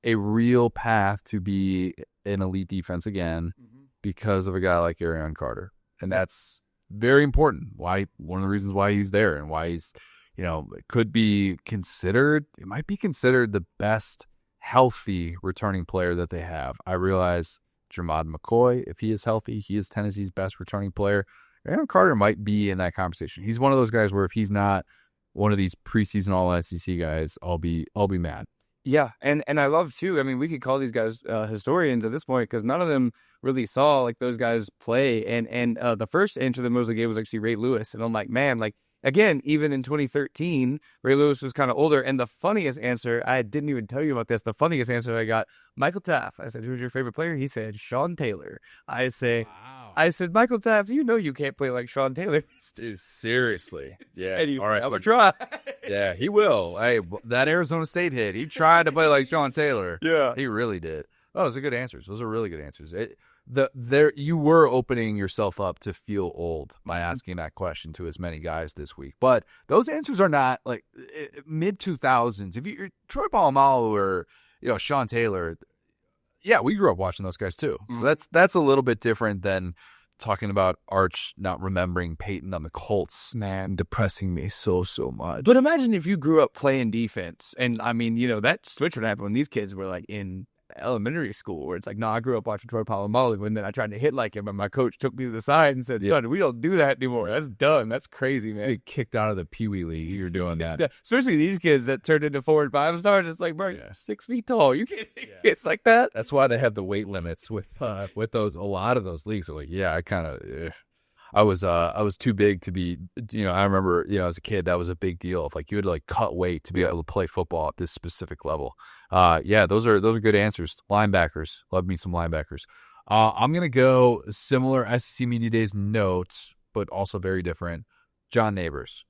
a real path to be an elite defense again because of a guy like Arion Carter. And that's very important. One of the reasons why he's there and why he's, it might be considered the best healthy returning player that they have. I realize Jermod McCoy, if he is healthy, he is Tennessee's best returning player. Aaron Carter might be in that conversation. He's one of those guys where if he's not one of these preseason All-SEC guys, I'll be mad. Yeah, and I love, too, I mean, we could call these guys historians at this point because none of them really saw, like, those guys play. And the first answer that Mosley gave was actually Ray Lewis. And I'm like, man, like, again, even in 2013, Ray Lewis was kind of older. And the funniest answer, I didn't even tell you about this, the funniest answer I got, Michael Taft. I said, who's your favorite player? He said, Sean Taylor. I said, Michael Taft, you know you can't play like Sean Taylor. Dude, seriously. Yeah. And all right. I'm going to try. Yeah, he will. Hey, that Arizona State hit. He tried to play like Sean Taylor. Yeah. He really did. Oh, those are good answers. Those are really good answers. You were opening yourself up to feel old by asking that question to as many guys this week. But those answers are not like mid-2000s. If you're Troy Polamalu or Sean Taylor, yeah, we grew up watching those guys too. So that's a little bit different than talking about Arch not remembering Peyton on the Colts. Man, depressing me so much. But imagine if you grew up playing defense. And, I mean, that switch would happen when these kids were, like, in elementary school where it's like, no, I grew up watching Troy Polamalu, and then I tried to hit like him, and my coach took me to the side and said, son, we don't do that anymore. That's done. That's crazy, man. You kicked out of the Pee Wee League. You're doing that. Especially these kids that turned into 4 and 5 stars. It's like, bro, you're 6 feet tall. You can't kids like that. That's why they have the weight limits with those. A lot of those leagues are like, yeah, I was too big to be, I remember, as a kid, that was a big deal. If like you had to like cut weight to be able to play football at this specific level. Yeah, those are good answers. Linebackers. Love me some linebackers. I'm going to go similar SEC Media Days notes, but also very different. John Neighbors.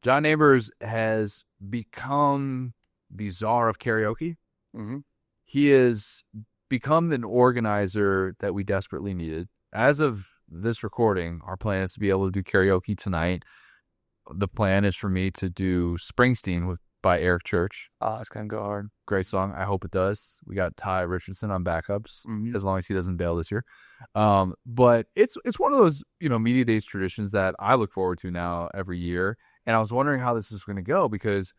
John Neighbors has become the czar of karaoke. Mm-hmm. He has become an organizer that we desperately needed. As of this recording, our plan is to be able to do karaoke tonight. The plan is for me to do Springsteen by Eric Church. It's going to go hard. Great song. I hope it does. We got Ty Richardson on backups, as long as he doesn't bail this year. But it's one of those, Media Days traditions that I look forward to now every year. And I was wondering how this is going to go because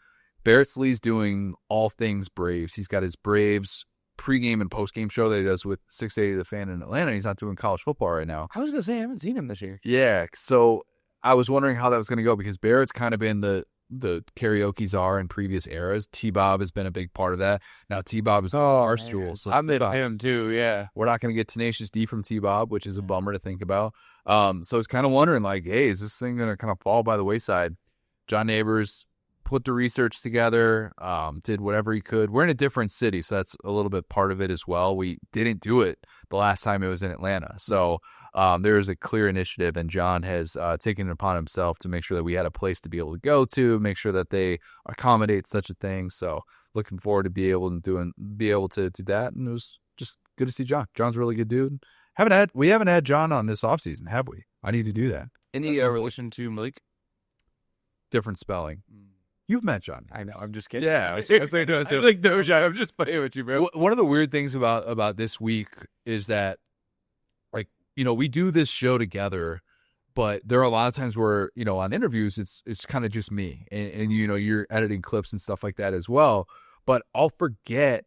Barrett Slee's doing all things Braves. He's got his Braves pregame and postgame show that he does with 680 The Fan in Atlanta. He's not doing college football right now. I was going to say, I haven't seen him this year. Yeah, so I was wondering how that was going to go because Barrett's kind of been the karaoke czar in previous eras. T-Bob has been a big part of that. Now T-Bob is Barstool. So I'm into him too, yeah. We're not going to get Tenacious D from T-Bob, which is a bummer to think about. So I was kind of wondering, like, hey, is this thing going to kind of fall by the wayside? John Neighbors put the research together, did whatever he could. We're in a different city, so that's a little bit part of it as well. We didn't do it the last time it was in Atlanta. So there is a clear initiative, and John has taken it upon himself to make sure that we had a place to be able to go to, make sure that they accommodate such a thing. So looking forward to be able to do that, and it was just good to see John. John's a really good dude. We haven't had John on this offseason, have we? I need to do that. Any relation to Malik? Different spelling. You've met John. I know. I'm just kidding. Yeah. I was like Doja. I'm just playing with you, bro. One of the weird things about this week is that, like, we do this show together, but there are a lot of times where, on interviews, it's kind of just me and you're editing clips and stuff like that as well. But I'll forget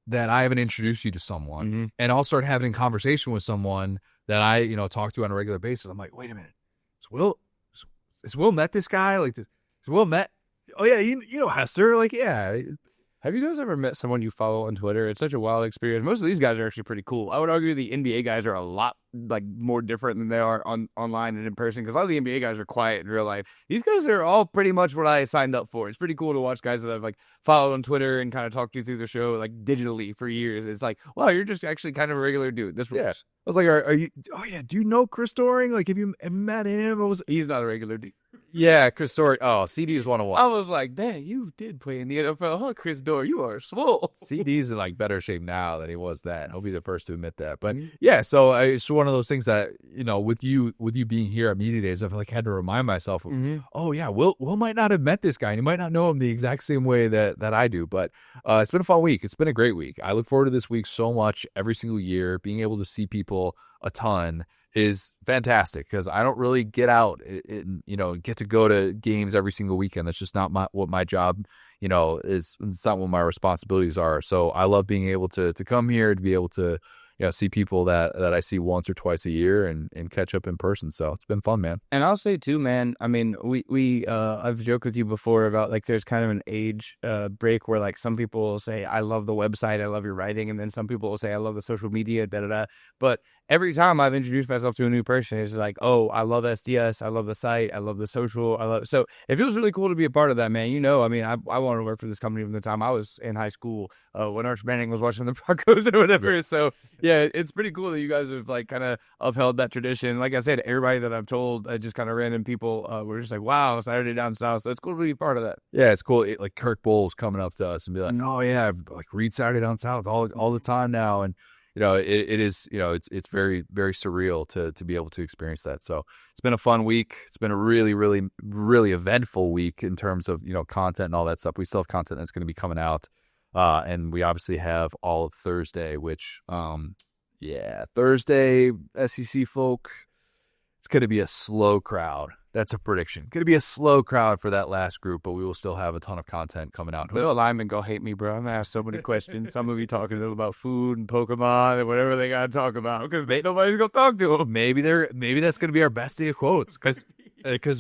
that I haven't introduced you to someone and I'll start having a conversation with someone that I, talk to on a regular basis. I'm like, wait a minute. Has Will met this guy? Like this? Will met? Oh yeah, you know Hester. Like yeah. Have you guys ever met someone you follow on Twitter? It's such a wild experience. Most of these guys are actually pretty cool. I would argue the NBA guys are a lot more different than they are online and in person because a lot of the NBA guys are quiet in real life. These guys are all pretty much what I signed up for. It's pretty cool to watch guys that I've followed on Twitter and kind of talked to through the show digitally for years. It's like, wow, you're just actually kind of a regular dude. This works. I was like, are you? Oh yeah, do you know Chris Doring? Like, have you met him? He's not a regular dude. Yeah, Chris Doring. Oh, CD's 101. I was like, dang, you did play in the NFL, huh, Chris Doring? You are swole. CD's in better shape now than he was then. I'll be the first to admit that. But yeah, so it's one of those things that with you being here at Media Days, I feel like I had to remind myself. Oh yeah, Will might not have met this guy, and he might not know him the exact same way that I do. But it's been a fun week. It's been a great week. I look forward to this week so much every single year. Being able to see people a ton is fantastic because I don't really get out and get to go to games every single weekend. That's just not what my job it's not what my responsibilities are. So I love being able to come here, to be able to see people that I see once or twice a year and catch up in person. So it's been fun, man. And I'll say too, man, I mean, I've joked with you before about like there's kind of an age break where like some people will say, I love the website, I love your writing. And then some people will say, I love the social media, da-da-da. But every time I've introduced myself to a new person, it's like, oh, I love SDS, I love the site, I love the social. So it feels really cool to be a part of that, man. I mean, I wanted to work for this company from the time I was in high school when Arch Manning was watching the Broncos or whatever. So yeah, it's pretty cool that you guys have like kind of upheld that tradition. Like I said, everybody that I've told, just kind of random people, were just like, wow, Saturday down south. So it's cool to be part of that. Yeah, it's cool. Like Kirk Bowles coming up to us and be like, oh yeah, I like read Saturday down south all the time now. And it is, it's very, very surreal to be able to experience that. So it's been a fun week. It's been a really, really, really eventful week in terms of, content and all that stuff. We still have content that's going to be coming out. And we obviously have all of Thursday, which, Thursday, SEC folk, it's going to be a slow crowd. That's a prediction. Going to be a slow crowd for that last group, but we will still have a ton of content coming out. Little linemen go hate me, bro. I'm going to ask so many questions. I'm going to be talking to them about food and Pokemon and whatever they got to talk about because nobody's going to talk to them. Maybe that's going to be our best day of quotes because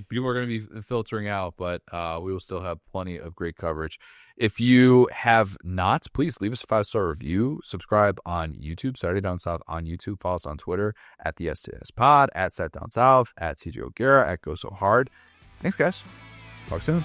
people are going to be filtering out, but we will still have plenty of great coverage. If you have not, please leave us a 5-star review. Subscribe on YouTube, Saturday Down South on YouTube. Follow us on Twitter at the STS Pod, at Sat Down South, at TJ O'Gara, at Go So Hard. Thanks, guys. Talk soon.